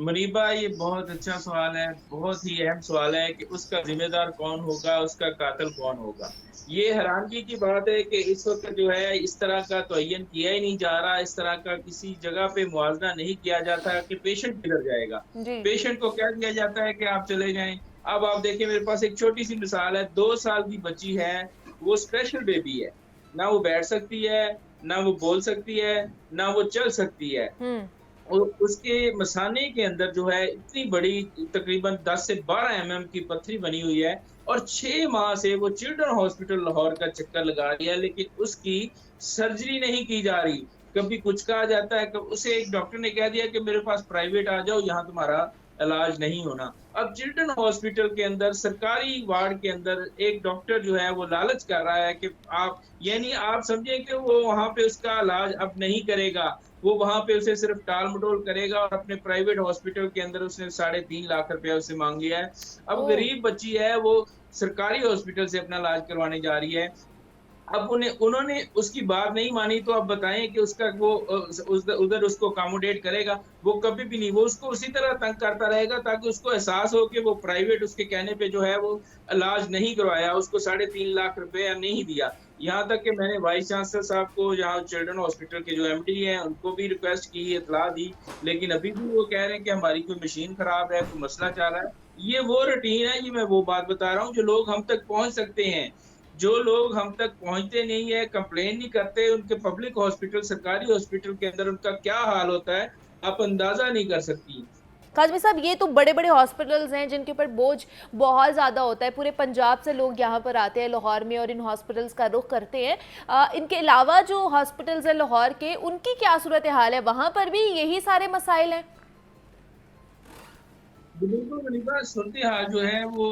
मरीबा, ये बहुत अच्छा सवाल है, बहुत ही अहम सवाल है कि उसका जिम्मेदार कौन होगा, उसका कातिल कौन होगा। ये हैरानगी की बात है कि इस वक्त जो है इस तरह का तयन किया ही नहीं जा रहा, इस तरह का किसी जगह पे मुआवजा नहीं किया जाता कि पेशेंट किधर जाएगा। पेशेंट को कह दिया जाता है कि आप चले जाएं। अब आप देखिए, मेरे पास एक छोटी सी मिसाल है, 2 साल की बच्ची है, वो स्पेशल बेबी है, ना वो बैठ सकती है, ना वो बोल सकती है, ना वो चल सकती है, और उसके मसाने के अंदर जो है इतनी बड़ी तकरीबन 10 से 12 mm की पत्थरी बनी हुई है और 6 माह से वो चिल्ड्रन हॉस्पिटल लाहौर का चक्कर लगा रही है, लेकिन उसकी सर्जरी नहीं की जा रही। कभी कुछ कहा जाता है, उसे एक डॉक्टर ने कह दिया कि मेरे पास प्राइवेट आ जाओ, यहाँ तुम्हारा इलाज नहीं होना। अब चिल्ड्रन हॉस्पिटल के अंदर, सरकारी वार्ड के अंदर एक डॉक्टर जो है वो लालच कर रहा है कि आप, यानी आप समझें कि वो वहां पे उसका इलाज अब नहीं करेगा, वो वहां पे उसे सिर्फ टाल मटोल करेगा, और अपने प्राइवेट हॉस्पिटल के अंदर उसने 3.5 लाख रुपया उससे मांग लिया है। अब गरीब बच्ची है, वो सरकारी हॉस्पिटल से अपना इलाज करवाने जा रही है। अब उन्होंने उसकी बात नहीं मानी, तो अब बताएं कि उसका वो उधर उसको अकोमोडेट करेगा? वो कभी भी नहीं, वो उसको उसी तरह तंग करता रहेगा ताकि उसको एहसास हो कि वो प्राइवेट उसके कहने पे जो है वो इलाज नहीं करवाया, उसको 3.5 लाख रुपया नहीं दिया। यहाँ तक कि मैंने वाइस चांसलर साहब को, यहाँ चिल्ड्रन हॉस्पिटल के जो एमडी हैं, उनको भी रिक्वेस्ट की, इतला दी, लेकिन अभी भी वो कह रहे हैं कि हमारी कोई मशीन खराब है, कोई मसला चल रहा है। ये वो रूटीन है, ये मैं वो बात बता रहा हूँ जो लोग हम तक पहुंच सकते हैं। जो लोग हम तक पहुंचते नहीं है, कंप्लेन नहीं करते, उनके पब्लिक हॉस्पिटल, सरकारी हॉस्पिटल के अंदर उनका क्या हाल होता है आप अंदाजा नहीं कर सकती। काजमी साहब, ये तो बड़े बड़े हॉस्पिटल्स हैं जिनके ऊपर बोझ बहुत ज़्यादा होता है, पूरे पंजाब से लोग यहाँ पर आते हैं लाहौर में और इन हॉस्पिटल्स का रुख करते हैं। इनके अलावा जो हॉस्पिटल्स हैं लाहौर के, उनकी क्या सूरत हाल है? वहाँ पर भी यही सारे मसाइल हैं? बिल्कुल मनीबा, सूरत हाल जो है वो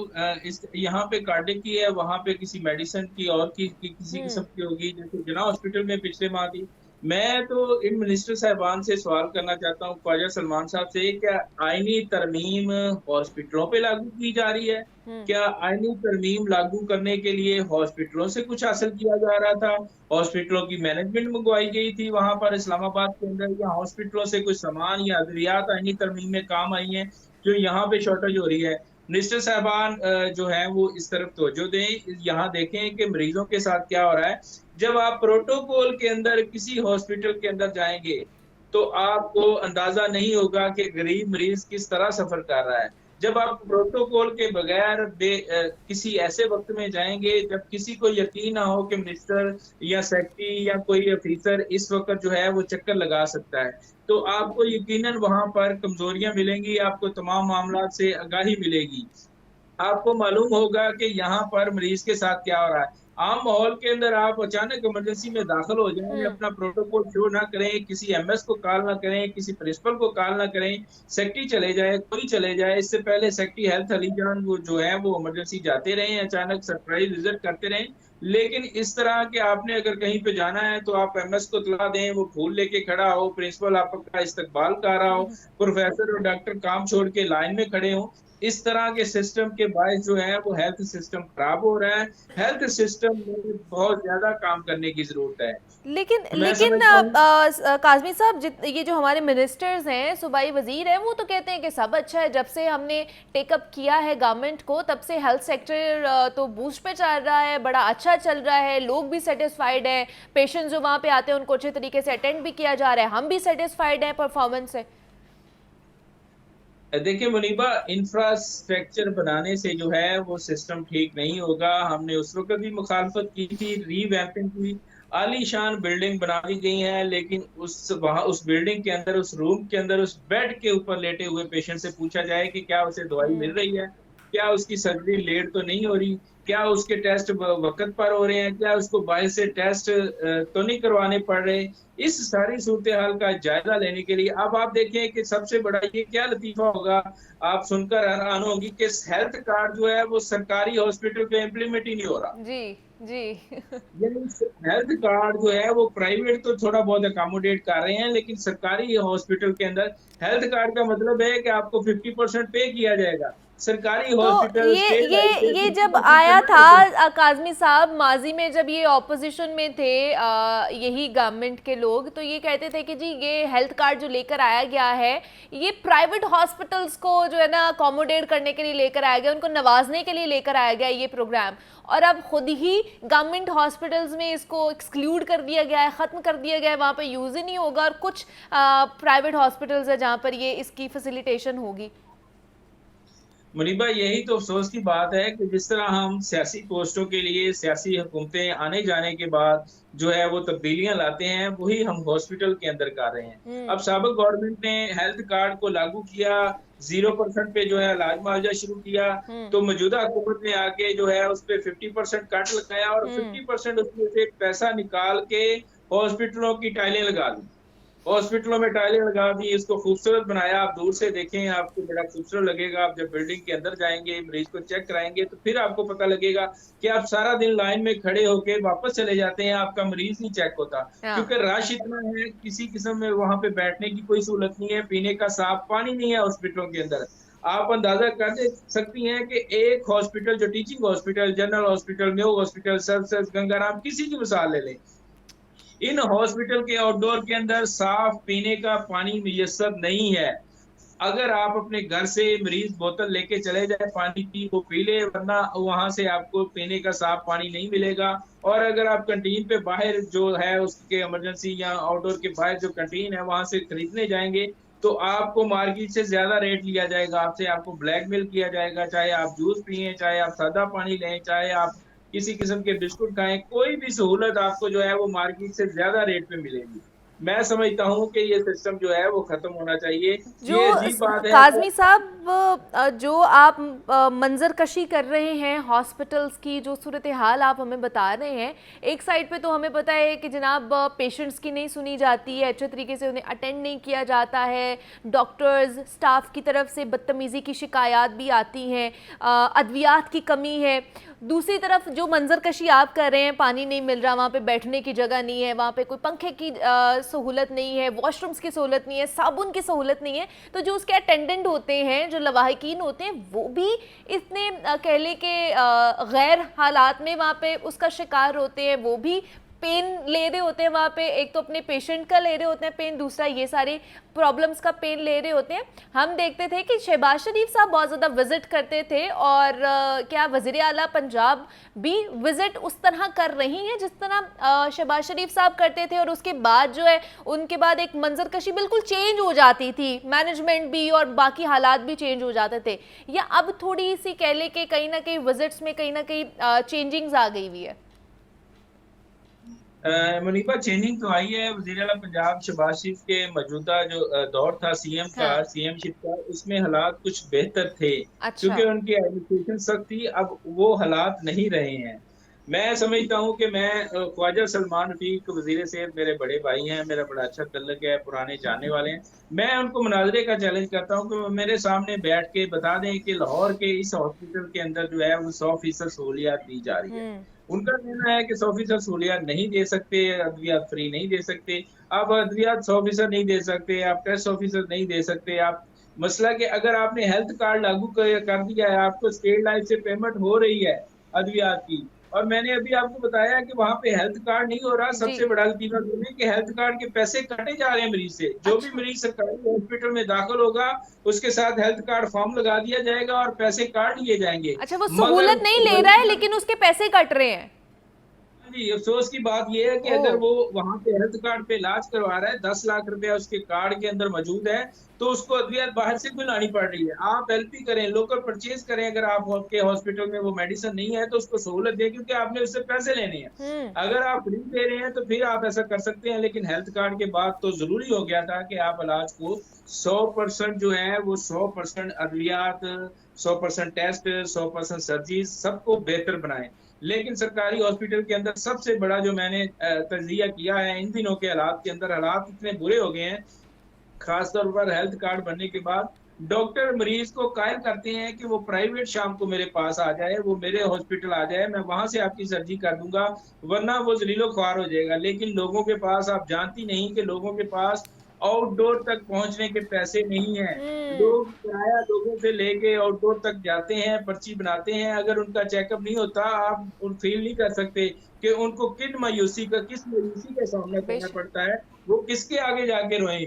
इस यहाँ पे कार्डिक की है, वहाँ पे किसी मेडिसिन की और किसी किस्म की होगी। जैसे जना हॉस्पिटल में पिछले माह थी। मैं तो इन मिनिस्टर साहबान से सवाल करना चाहता हूँ, ख्वाजा सलमान साहब से, क्या आईनी तरमीम हॉस्पिटलों पे लागू की जा रही है? क्या आईनी तरमीम लागू करने के लिए हॉस्पिटलों से कुछ हासिल किया जा रहा था? हॉस्पिटलों की मैनेजमेंट मंगवाई गई थी वहां पर इस्लामाबाद के अंदर, या हॉस्पिटलों से कुछ सामान या अद्वियात आईनी तरमीम में काम आई है जो यहाँ पे शॉर्टेज हो रही है? मिनिस्टर साहबान जो है वो इस तरफ तवज्जो दें, यहाँ देखें कि मरीजों के साथ क्या हो रहा है। जब आप प्रोटोकॉल के अंदर किसी हॉस्पिटल के अंदर जाएंगे तो आपको अंदाजा नहीं होगा कि गरीब मरीज किस तरह सफर कर रहा है। जब आप प्रोटोकॉल के बगैर किसी ऐसे वक्त में जाएंगे जब किसी को यकीन ना हो कि मिनिस्टर या सेक्रेटरी या कोई ऑफिसर इस वक्त जो है वो चक्कर लगा सकता है, तो आपको यकीनन वहां पर कमजोरियां मिलेंगी, आपको तमाम मामला से आगाही मिलेगी। आपको मालूम होगा कि यहाँ पर मरीज के साथ क्या हो रहा है। आम माहौल के अंदर आप अचानक इमरजेंसी में दाखिल हो जाएं, अपना प्रोटोकॉल शो ना करें, किसी एमएस को कॉल ना करें, किसी प्रिंसिपल को कॉल ना करें, सेक्रेटरी चले जाए, कोई चले जाए। इससे पहले सेक्रेटरी हेल्थ अलीजान वो जो है वो इमरजेंसी जाते रहे, अचानक सरप्राइज विजिट करते रहे। लेकिन इस तरह के आपने अगर कहीं पे जाना है तो आप एमएस को तला दें, वो फूल लेके खड़ा हो, प्रिंसिपल आपका इस्तकबाल कर रहा हो, प्रोफेसर और डॉक्टर काम छोड़ के लाइन में खड़े हो। इस तरह के सिस्टम के बायस जो है वो हेल्थ सिस्टम खराब हो रहा है। हेल्थ सिस्टम में बहुत ज्यादा काम करने की जरूरत है। लेकिन तो मैं लेकिन समझता हूँ काज़मी साहब, ये जो हमारे मिनिस्टर्स हैं, सूबाई वजीर हैं, वो तो कहते हैं कि सब अच्छा है। जब से हमने टेकअप किया है गवर्नमेंट को, तब से हेल्थ सेक्टर तो बूस्ट पे चल रहा है, बड़ा अच्छा चल रहा है, लोग भी सेटिस्फाइड हैं, पेशेंट्स जो वहाँ पे आते हैं उनको अच्छे तरीके से अटेंड भी किया जा रहा है, हम भी सेटिस्फाइड हैं परफॉर्मेंस से। देखिए मुनीबा, इंफ्रास्ट्रक्चर बनाने से जो है वो सिस्टम ठीक नहीं होगा। हमने उस वक्त भी मुखालफत की थी, रीवैम्पिंग की, आलीशान बिल्डिंग बना दी गई है, लेकिन उस बिल्डिंग के अंदर, उस रूम के अंदर, उस बेड के ऊपर लेटे हुए पेशेंट से पूछा जाए कि क्या उसे दवाई मिल रही है, क्या उसकी सर्जरी लेट तो नहीं हो रही, क्या उसके टेस्ट वक्त पर हो रहे हैं, क्या उसको बाहर से टेस्ट तो नहीं करवाने पड़ रहे। इस सारी सूरत हाल का जायजा लेने के लिए अब आप देखें कि सबसे बड़ा ये क्या लतीफा होगा, आप सुनकर हैरान होंगी कि हेल्थ कार्ड जो है वो सरकारी हॉस्पिटल पे इम्प्लीमेंट ही नहीं हो रहा। जी जी। हेल्थ कार्ड जो है वो प्राइवेट तो थोड़ा बहुत अकोमोडेट कर रहे हैं, लेकिन सरकारी हॉस्पिटल के अंदर हेल्थ कार्ड का मतलब है कि आपको 50% पे किया जाएगा। सरकारी तो हॉस्पिटल ये जब आया था काज़मी साहब, माजी में जब ये ऑपोजिशन में थे यही गवर्नमेंट के लोग, तो ये कहते थे कि जी ये हेल्थ कार्ड जो लेकर आया गया है, ये प्राइवेट हॉस्पिटल्स को जो है ना अकोमोडेट करने के लिए लेकर आया गया, उनको नवाजने के लिए लेकर आया गया ये प्रोग्राम। और अब खुद ही गवर्नमेंट हॉस्पिटल्स में इसको एक्सक्लूड कर दिया गया है, ख़त्म कर दिया गया है, वहाँ पे यूज़ ही नहीं होगा। और कुछ प्राइवेट हॉस्पिटल्स है जहाँ पर ये इसकी फैसिलिटेशन होगी। मुनीबा, यही तो अफसोस की बात है कि जिस तरह हम सियासी पोस्टों के लिए सियासी हुकूमतें आने जाने के बाद जो है वो तब्दीलियां लाते हैं, वही हम हॉस्पिटल के अंदर कर रहे हैं। अब साबिक गवर्नमेंट ने हेल्थ कार्ड को लागू किया, 0% पे जो है इलाज मुआवजा शुरू किया, तो मौजूदा हुकूमत ने आके जो है उस पर 50% कट लगाया और 50% उसमें से पैसा निकाल के हॉस्पिटलों की टाइलें लगा दी, हॉस्पिटलों में टाइलें लगा दी, इसको खूबसूरत बनाया। आप दूर से देखें आपको बड़ा खूबसूरत लगेगा। आप जब बिल्डिंग के अंदर जाएंगे, मरीज को चेक कराएंगे, तो फिर आपको पता लगेगा कि आप सारा दिन लाइन में खड़े होके वापस चले जाते हैं, आपका मरीज नहीं चेक होता, क्योंकि रश इतना है, किसी किस्म में वहां पे बैठने की कोई सहूलत नहीं है, पीने का साफ पानी नहीं है हॉस्पिटलों के अंदर। आप अंदाजा कर सकती हैं कि एक हॉस्पिटल जो teaching hospital, general hospital, new hospital, services, Gangaram, किसी की मिसाल ले लें, इन हॉस्पिटल के आउटडोर के अंदर साफ पीने का पानी मुयस्सर नहीं है। अगर आप अपने घर से मरीज बोतल लेके चले जाए पानी की, वो पी ले, वरना वहां से आपको पीने का साफ पानी नहीं मिलेगा। और अगर आप कैंटीन पे बाहर जो है उसके इमरजेंसी या आउटडोर के बाहर जो कैंटीन है वहां से खरीदने जाएंगे, तो आपको मार्केट से ज्यादा रेट लिया जाएगा, आपको ब्लैकमेल किया जाएगा। चाहे आप जूस पिए, चाहे आप सादा पानी लें, चाहे आप किसी किस्म के बिस्कुट खाएं, कोई भी सहूलत आपको जो है वो मार्केट से ज्यादा रेट पे मिलेगी। मैं समझता हूँ कि ये सिस्टम जो है वो खत्म होना चाहिए। जो ये अजीब बात है काज़मी साहब, जो आप मंजर कशी कर रहे हैं हॉस्पिटल्स की, जो सूरत हाल आप हमें बता रहे हैं, एक साइड पे तो हमें पता है कि जनाब पेशेंट्स की नहीं सुनी जाती है, अच्छे तरीके से उन्हें अटेंड नहीं किया जाता है, डॉक्टर्स स्टाफ की तरफ से बदतमीज़ी की शिकायत भी आती हैं, अद्वियात की कमी है। दूसरी तरफ जो मंजर कशी आप कर रहे हैं, पानी नहीं मिल रहा, वहाँ पे बैठने की जगह नहीं है, वहाँ पे कोई पंखे की सहूलत नहीं है, वॉशरूम्स की सहूलत नहीं है, साबुन की सहूलत नहीं है, तो जो उसके अटेंडेंट होते हैं, जो लवाहिकीन होते हैं, वो भी इतने कह ले के गैर हालात में वहाँ पे उसका शिकार होते हैं, वो भी पेन ले रहे होते हैं वहाँ पे। एक तो अपने पेशेंट का ले रहे होते हैं पेन, दूसरा ये सारी प्रॉब्लम्स का पेन ले रहे होते हैं। हम देखते थे कि शहबाज शरीफ साहब बहुत ज़्यादा विजिट करते थे, और क्या वज़ीर आला पंजाब भी विजिट उस तरह कर रही हैं जिस तरह शहबाज शरीफ साहब करते थे, और उसके बाद जो है उनके बाद एक मंजर कशी बिल्कुल चेंज हो जाती थी, मैनेजमेंट भी और बाकी हालात भी चेंज हो जाते थे। या अब थोड़ी सी कह ले कि कहीं ना कहीं विजिट्स में कहीं ना कहीं चेंजिंग्स आ गई हुई है? मुनीबा, चेंजिंग तो आई है। वज़ीर आला पंजाब शहबाज शरीफ के मौजूदा जो दौर था सीएम का, सीएमशिप का, उसमें हालात कुछ बेहतर थे। अच्छा। क्योंकि उनकी एडमिनिस्ट्रेशन सख्त थी, अब वो हालात नहीं रहे हैं। मैं समझता हूँ कि मैं ख्वाजा सलमान रफीक वज़ीर सेहत मेरे बड़े भाई हैं, मेरा बड़ा अच्छा तल्लुक है, पुराने जानने वाले हैं। मैं उनको मुनाजरे का चैलेंज करता हूँ कि मेरे सामने बैठ के बता दें कि लाहौर के इस हॉस्पिटल के अंदर जो है वो 100% सहूलियात दी जा रही है। उनका कहना है कि 100% सहूलियात नहीं दे सकते, अद्वियात फ्री नहीं दे सकते। आप अद्वियात 100% नहीं दे सकते, आप टेस्ट ऑफिसर नहीं दे सकते, आप मसला कि अगर आपने हेल्थ कार्ड लागू कर दिया है, आपको स्टेट लाइफ से पेमेंट हो रही है अद्वियात की, और मैंने अभी आपको बताया कि वहां पे हेल्थ कार्ड नहीं हो रहा, सबसे बड़ा लतीफा ये है कि हेल्थ कार्ड के पैसे कटे जा रहे हैं मरीज से। जो भी मरीज सरकारी हॉस्पिटल में दाखिल होगा उसके साथ हेल्थ कार्ड फॉर्म लगा दिया जाएगा और पैसे काट लिए जाएंगे। अच्छा, वो सहूलत नहीं ले रहा है लेकिन उसके पैसे कट रहे हैं। जी, अफसोस की बात यह है कि अगर वो वहां पे हेल्थ कार्ड पे इलाज करवा रहा है, 10 लाख रुपया उसके कार्ड के अंदर मौजूद है, तो उसको अद्वियात बाहर से क्यों लानी पड़ रही है? आप एलपी करें, लोकल परचेज करें। अगर आपके हॉस्पिटल में वो मेडिसिन नहीं है तो उसको सहूलत दें, क्योंकि आपने उससे पैसे लेने हैं। अगर आप फ्री दे रहे हैं तो फिर आप ऐसा कर सकते हैं, लेकिन हेल्थ कार्ड के बाद तो जरूरी हो गया था कि आप इलाज को 100% जो है वो 100% अद्वियात, 100% टेस्ट, 100% सर्जरीज सबको बेहतर बनाएं। लेकिन सरकारी हॉस्पिटल के अंदर सबसे बड़ा जो मैंने तजिया किया है इन दिनों के हालात के अंदर, हालात इतने बुरे हो गए हैं, खासतौर पर हेल्थ कार्ड बनने के बाद डॉक्टर मरीज को कायल करते हैं कि वो प्राइवेट शाम को मेरे पास आ जाए, वो मेरे हॉस्पिटल आ जाए, मैं वहां से आपकी सर्जरी कर दूंगा, वरना वो जलीलो ख्वार हो जाएगा। लेकिन लोगों के पास, आप जानती नहीं कि लोगों के पास आउटडोर तक पहुंचने के पैसे नहीं है। लोग किराया लोगों से लेके आउटडोर तक जाते हैं, पर्ची बनाते हैं, अगर उनका चेकअप नहीं होता आप फील नहीं कर सकते कि उनको किस मायूसी का सामना करना पड़ता है, वो किसके आगे जाके रोए।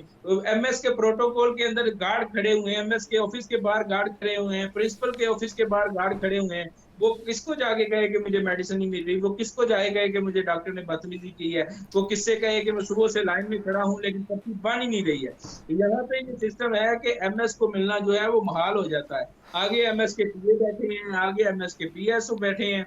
एमएस के प्रोटोकॉल के अंदर गार्ड खड़े हुए हैं, एमएस के ऑफिस के बाहर गार्ड खड़े हुए हैं, प्रिंसिपल के ऑफिस के बाहर गार्ड खड़े हुए हैं, वो किसको जाके कहे कि मुझे मेडिसिन नहीं मिल रही, वो किसको जाके कहे कि मुझे डॉक्टर ने बदतमीजी की है, वो किससे कहे कि मैं सुबह से लाइन में खड़ा हूँ लेकिन पर्ची बन ही नहीं रही है। यहाँ पे ये सिस्टम है कि एमएस को मिलना जो है वो मुहाल हो जाता है। आगे एमएस के पीए बैठे हैं, आगे एमएस के पीएसओ बैठे हैं,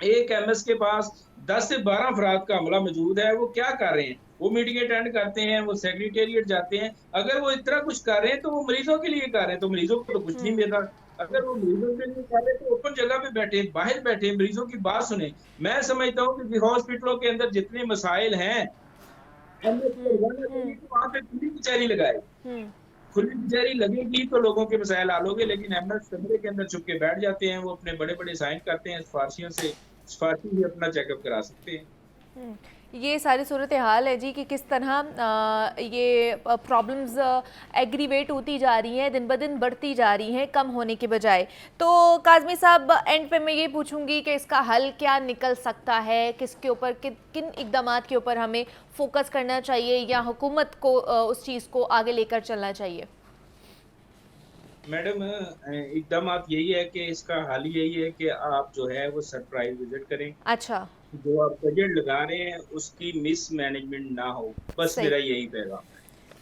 एक एमएस के पास 10 से 12 अफराद का अमला मौजूद है। वो क्या कर रहे हैं? वो मीटिंग अटेंड करते हैं, वो सेक्रेटेरिएट जाते हैं। अगर वो इतना कुछ कर रहे हैं तो वो मरीजों के लिए कर रहे हैं, तो मरीजों को तो कुछ नहीं मिल रहा। अगर वो मरीजों के लिए कर रहे हैं तो ओपन जगह पे बैठे, बाहर बैठे, मरीजों की बात सुने। मैं समझता हूँ कि हॉस्पिटलों के अंदर जितने मसाइल हैं वहाँ पे खुली कचहरी लगाए, खुली कचहरी लगेगी तो लोगों के मसाइल हल होंगे। लेकिन एमएस कमरे के अंदर छुप के बैठ जाते हैं, वो अपने बड़े बड़े साइन करते हैं, सिफारशियों से सिफारशी भी अपना चेकअप करा सकते हैं। ये सारी सूरत हाल है जी कि किस तरह ये प्रॉब्लम्स एग्रीवेट होती जा रही हैं, दिन ब दिन बढ़ती जा रही हैं, कम होने के बजाय। तो काज़मी साहब, एंड पे मैं ये पूछूंगी कि इसका हल क्या निकल सकता है, किसके ऊपर किन इक़दामात के ऊपर हमें फोकस करना चाहिए या हुकूमत को उस चीज़ को आगे लेकर चलना चाहिए? मैडम, इक़दामात यही है कि इसका हल यही है कि आप जो है वो सरप्राइज विजिट करें। अच्छा, जो आप बजट लगा रहे हैं उसकी मिस मैनेजमेंट ना हो, बस मेरा यही पैगाम है।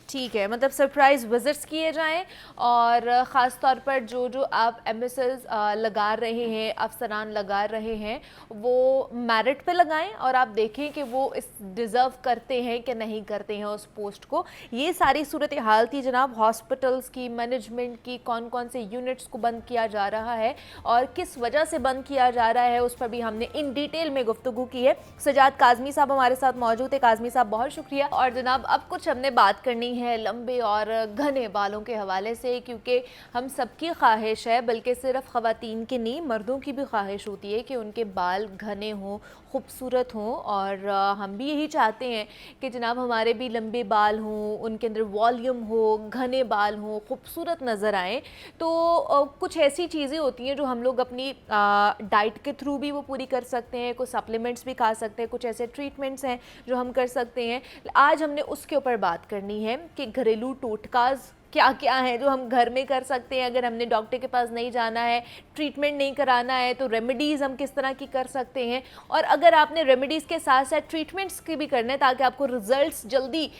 ठीक है, मतलब सरप्राइज़ विजिट्स किए जाएं और ख़ास तौर पर जो आप एमएसएस लगा रहे हैं, अफसरान लगा रहे हैं, वो मेरिट पे लगाएं और आप देखें कि वो इस डिज़र्व करते हैं कि नहीं करते हैं उस पोस्ट को। ये सारी सूरत हाल थी जनाब हॉस्पिटल्स की, मैनेजमेंट की, कौन कौन से यूनिट्स को बंद किया जा रहा है और किस वजह से बंद किया जा रहा है, उस पर भी हमने इन डिटेल में गुफ्तगू की है। सजाद काज़मी साहब हमारे साथ मौजूद है। काज़मी साहब, बहुत शुक्रिया। और जनाब, अब कुछ हमने बात करनी है लंबे और घने बालों के हवाले से, क्योंकि हम सबकी ख्वाहिश है, बल्कि सिर्फ ख़वातीन की नहीं, मर्दों की भी ख्वाहिश होती है कि उनके बाल घने हों, खूबसूरत हों। और हम भी यही चाहते हैं कि जनाब हमारे भी लंबे बाल हों, उनके अंदर वॉल्यूम हो, घने बाल हों, खूबसूरत नज़र आएँ। तो कुछ ऐसी चीज़ें होती हैं जो हम लोग अपनी डाइट के थ्रू भी वो पूरी कर सकते हैं, कुछ सप्लीमेंट्स भी खा सकते हैं, कुछ ऐसे ट्रीटमेंट्स हैं जो हम कर सकते हैं। आज हमने उसके ऊपर बात करनी है कि घरेलू टोटकाज़ क्या क्या है जो हम घर में कर सकते हैं। अगर हमने डॉक्टर के पास नहीं जाना है, ट्रीटमेंट नहीं कराना है, तो रेमेडीज़ हम किस तरह की कर सकते हैं। और अगर आपने रेमेडीज़ के साथ साथ ट्रीटमेंट्स की भी करना है ताकि आपको रिजल्ट्स जल्दी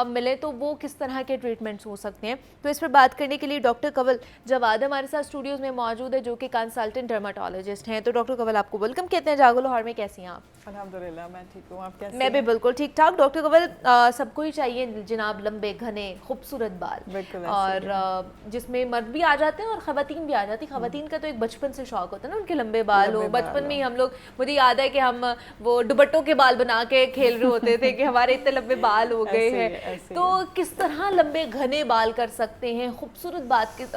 मिले, तो वो किस तरह के ट्रीटमेंट्स हो सकते हैं। तो इस पर बात करने के लिए डॉक्टर कंवल जवाद हमारे साथ स्टूडियोज़ में मौजूद है, जो कि कंसल्टेंट डर्माटोलॉजिस्ट हैं। तो डॉक्टर कंवल, आपको वेलकम कहते हैं जागो लाहौर में। कैसी हैं आप? अल्हम्दुलिल्लाह, मैं ठीक हूँ, आप कैसे? मैं भी बिल्कुल ठीक ठाक। डॉक्टर कंवल, सबको ही चाहिए जनाब लंबे घने खूबसूरत बाल, और जिसमें मर्द भी आ जाते हैं और ख़वातीन भी आ जाती है। ख़वातीन का तो एक बचपन से शौक होता है ना, उनके लंबे बाल हो। बचपन में ही हम लोग, मुझे याद है कि हम वो दुपट्टों के बाल बना के खेल रहे होते थे कि हमारे इतने लंबे बाल हो गए हैं। तो किस तरह लंबे घने बाल कर सकते हैं, खूबसूरत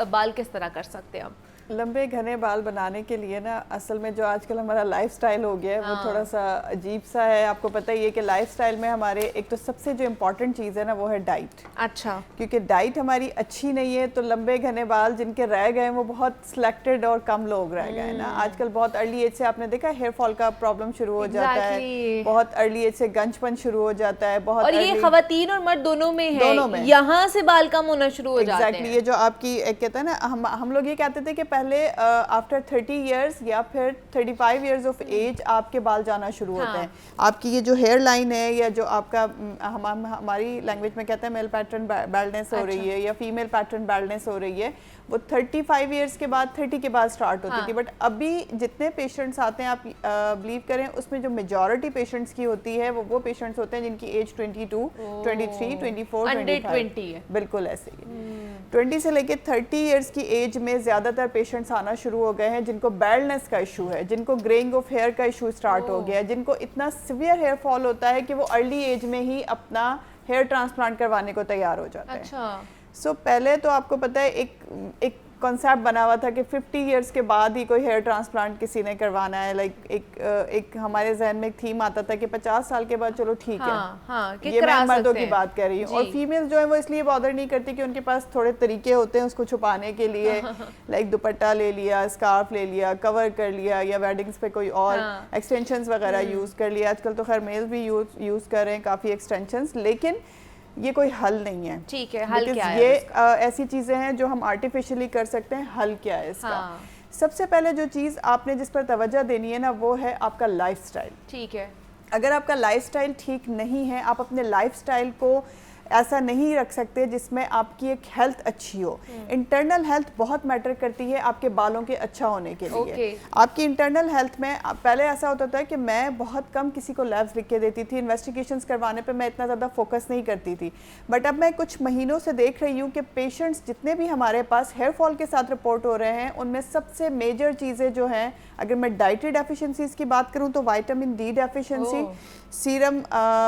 बाल किस तरह कर सकते हैं हम? लंबे घने बाल बनाने के लिए ना असल में जो आजकल हमारा लाइफस्टाइल हो गया है वो थोड़ा सा अजीब सा है। आपको पता ही है कि लाइफस्टाइल में हमारे एक तो सबसे जो इम्पोर्टेंट चीज़ है ना वो है डाइट। अच्छा। क्योंकि डाइट हमारी अच्छी नहीं है तो लंबे घने बाल जिनके रह गए वो बहुत सिलेक्टेड और कम लोग रह गए ना। आजकल बहुत अर्ली एज से आपने देखा हेयर फॉल का प्रॉब्लम शुरू हो जाता है, बहुत अर्ली एज से गंजपन शुरू हो जाता है, बहुत। और ये खवातीन और मर्द दोनों में है, दोनों में यहाँ से बाल कम होना शुरू हो जाते हैं। ये जो आपकी कहते हैं ना, हम लोग ये कहते थे कि पहले आफ्टर 30 इयर्स या फिर 35 इयर्स ऑफ एज आपके बाल जाना शुरू होते हैं। आपकी ये जो हेयर लाइन है या जो आपका हमारी लैंग्वेज में कहते हैं मेल पैटर्न बैल्डनेस हो रही है या फीमेल पैटर्न बैल्डनेस हो रही है, वो 35 इयर्स के बाद 30 के बाद स्टार्ट होती थी। बट अभी जितने पेशेंट्स आते हैं आप बिलीव करें उसमें जो मेजॉरिटी पेशेंट्स की होती है वो पेशेंट्स होते हैं जिनकी एज 22, 23, 24, 25 है। बिल्कुल ऐसे ही 20 से लेके 30 इयर्स की एज में ज़्यादातर पेशेंट्स आना शुरू हो गए हैं जिनको बैल्डनेस का इशू है, जिनको ग्रेइंग ऑफ हेयर का इशू स्टार्ट हो गया है, जिनको इतना सिवियर हेयर फॉल होता है कि वो अर्ली एज में ही अपना हेयर ट्रांसप्लांट करवाने को तैयार हो जाते हैं। सो पहले तो आपको पता है एक कॉन्सेप्ट बना हुआ था कि 50 इयर्स के बाद ही कोई हेयर ट्रांसप्लांट किसी ने करवाना है। लाइक एक हमारे जहन में एक थीम आता था कि 50 साल के बाद चलो ठीक है। ये मैं मर्दों की बात कर रही हूँ। और फीमेल्स जो है वो इसलिए बॉदर नहीं करती कि उनके पास थोड़े तरीके होते हैं उसको छुपाने के लिए। लाइक दुपट्टा ले लिया, स्कार्फ ले लिया, कवर कर लिया, या वेडिंग्स पे कोई और एक्सटेंशंस वगैरह यूज़ कर लिया। आजकल तो खैर मेल्स भी यूज़ कर रहे हैं काफ़ी एक्सटेंशंस, लेकिन ये कोई हल नहीं है। ठीक है, हल क्या है? ये ऐसी चीज़ें हैं जो हम आर्टिफिशियली कर सकते हैं। हल क्या है इसका? सबसे पहले जो चीज़ आपने जिस पर तवज्जो देनी है ना वो है आपका लाइफस्टाइल। ठीक है। अगर आपका लाइफस्टाइल ठीक नहीं है, आप अपने लाइफस्टाइल को ऐसा नहीं रख सकते जिसमें आपकी एक हेल्थ अच्छी हो। इंटरनल हेल्थ बहुत मैटर करती है आपके बालों के अच्छा होने के लिए। आपकी इंटरनल हेल्थ में पहले ऐसा होता था कि मैं बहुत कम किसी को लैब्स लिख के देती थी, इन्वेस्टिगेशंस करवाने पे मैं इतना ज़्यादा फोकस नहीं करती थी। बट अब मैं कुछ महीनों से देख रही हूँ कि पेशेंट्स जितने भी हमारे पास हेयर फॉल के साथ रिपोर्ट हो रहे हैं उनमें सबसे मेजर चीज़ें जो हैं, अगर मैं डाइटरी डेफिशिएंसीज की बात करूँ तो vitamin D deficiency, serum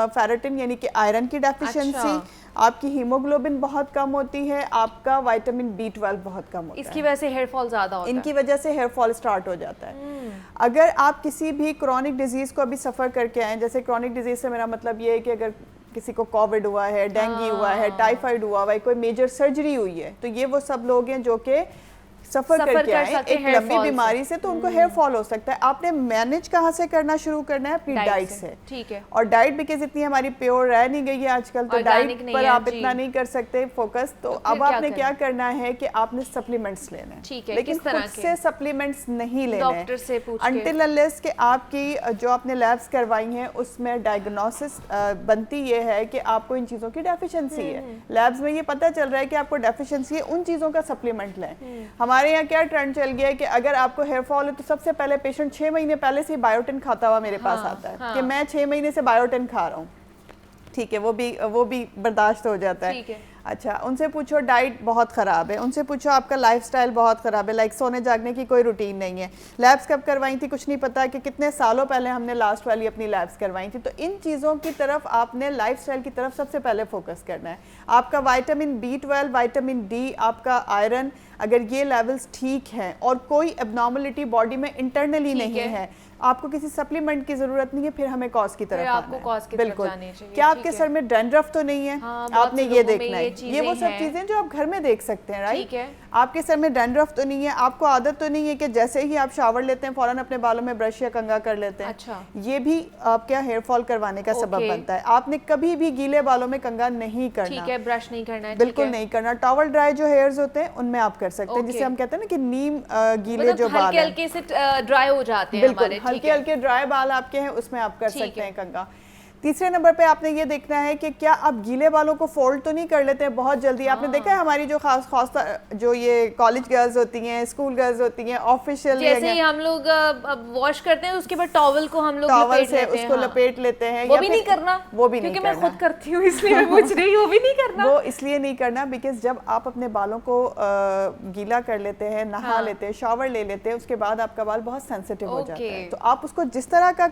ferritin यानी कि आयरन की डेफिशिएंसी, आपकी हीमोग्लोबिन बहुत कम होती है, आपका विटामिन B12 बहुत कम होता है। इसकी वजह से हेयर फॉल ज़्यादा होता है। इनकी वजह से हेयर फॉल स्टार्ट हो जाता है। अगर आप किसी भी क्रॉनिक डिजीज़ को अभी सफ़र करके आए, जैसे क्रॉनिक डिजीज़ से मेरा मतलब ये है कि अगर किसी को कोविड हुआ है, डेंगू हुआ है, टाइफाइड हुआ है, कोई मेजर सर्जरी हुई है, तो ये वो सब लोग हैं जो कि सफर करके आए एक लंबी बीमारी से, तो उनको हेयर फॉल हो सकता है। आपने मैनेज कहाँ से करना शुरू करना है? अपनी डाइट से। ठीक है। और डाइट बिकॉज इतनी हमारी प्योर रह नहीं गई है आजकल, तो डाइट पर आप इतना नहीं कर सकते फोकस। तो अब आपने क्या करना है कि आपने सप्लीमेंट्स लेने हैं, लेकिन खुद से सप्लीमेंट्स नहीं लेने, डॉक्टर से पूछ के। अनटिल अनलेस कि आपकी जो आपने लैब्स करवाई हैं उसमें डायग्नोसिस बनती ये है कि आपको इन चीज़ों की डेफिशिएंसी है। लैब्स में ये पता चल रहा है कि आपको डेफिशिएंसी है, उन चीज़ों का सप्लीमेंट लें। हमारे यहाँ क्या ट्रेंड चल गया है कि अगर आपको हेयर फॉल है तो सबसे पहले पेशेंट 6 महीने पहले से बायोटिन खाता हुआ मेरे पास आता है कि मैं 6 महीने से बायोटिन खा रहा हूँ। ठीक है, वो भी बर्दाश्त हो जाता है। ठीक है। अच्छा, उनसे पूछो डाइट बहुत ख़राब है, उनसे पूछो आपका लाइफस्टाइल बहुत ख़राब है, लाइक सोने जागने की कोई रूटीन नहीं है। लैब्स कब करवाई थी कुछ नहीं पता कि कितने सालों पहले हमने लास्ट वाली अपनी लैब्स करवाई थी। तो इन चीज़ों की तरफ आपने लाइफस्टाइल की तरफ सबसे पहले फोकस करना है। आपका विटामिन B12, विटामिन डी, आपका आयरन, अगर ये लेवल्स ठीक हैं और कोई एबनॉर्मलिटी बॉडी में इंटरनली नहीं है, आपको किसी सप्लीमेंट की जरूरत नहीं है। फिर हमें कॉज की तरफ आना है। बिल्कुल। क्या आपके सर में डैंड्रफ तो नहीं है? आपने ये देखना है। ये वो सब चीजें जो आप घर में देख सकते हैं, राइट? आपके सर में डैंड्रफ तो नहीं है, आपको आदत तो नहीं है कि जैसे ही आप शावर लेते हैं फौरन अपने बालों में ब्रश या कंघा कर लेते हैं। अच्छा। ये भी आपके हेयर फॉल करवाने का सबब बनता है। आपने कभी भी गीले बालों में कंघा नहीं करना। ठीक है, ब्रश नहीं करना है। बिल्कुल नहीं करना। टॉवल ड्राई जो हेयर्स होते हैं उनमें आप कर सकते हैं, जिसे हम कहते हैं ना कि नीम गीले जो बाल हल्के हल्के से ड्राई हो जाते हैं हमारे। हल्के हल्के ड्राई बाल आपके हैं, उसमें आप कर सकते हैं कंघा। तीसरे नंबर पे आपने ये देखना है कि क्या आप गीले बालों को फोल्ड तो नहीं कर लेते हैं बहुत जल्दी। आपने देखा है हमारी जो खास जो ये कॉलेज गर्ल्स होती हैं, स्कूल गर्ल्स होती हैं, ऑफिशियल जैसे ही हम लोग वॉश करते हैं उसके बाद टॉवल को हम लोग टॉवल से उसको लपेट लेते हैं। वो भी नहीं करना, वो भी नहीं करना, क्योंकि मैं खुद करती हूँ इसलिए मैं पूछ रही हूँ। वो भी नहीं करना, वो इसलिए नहीं करना बिकॉज जब आप अपने बालों को गीला कर लेते हैं, नहा लेते हैं, शावर ले लेते हैं, उसके बाद आपका बाल बहुत सेंसिटिव हो जाता है। तो आप उसको जिस तरह का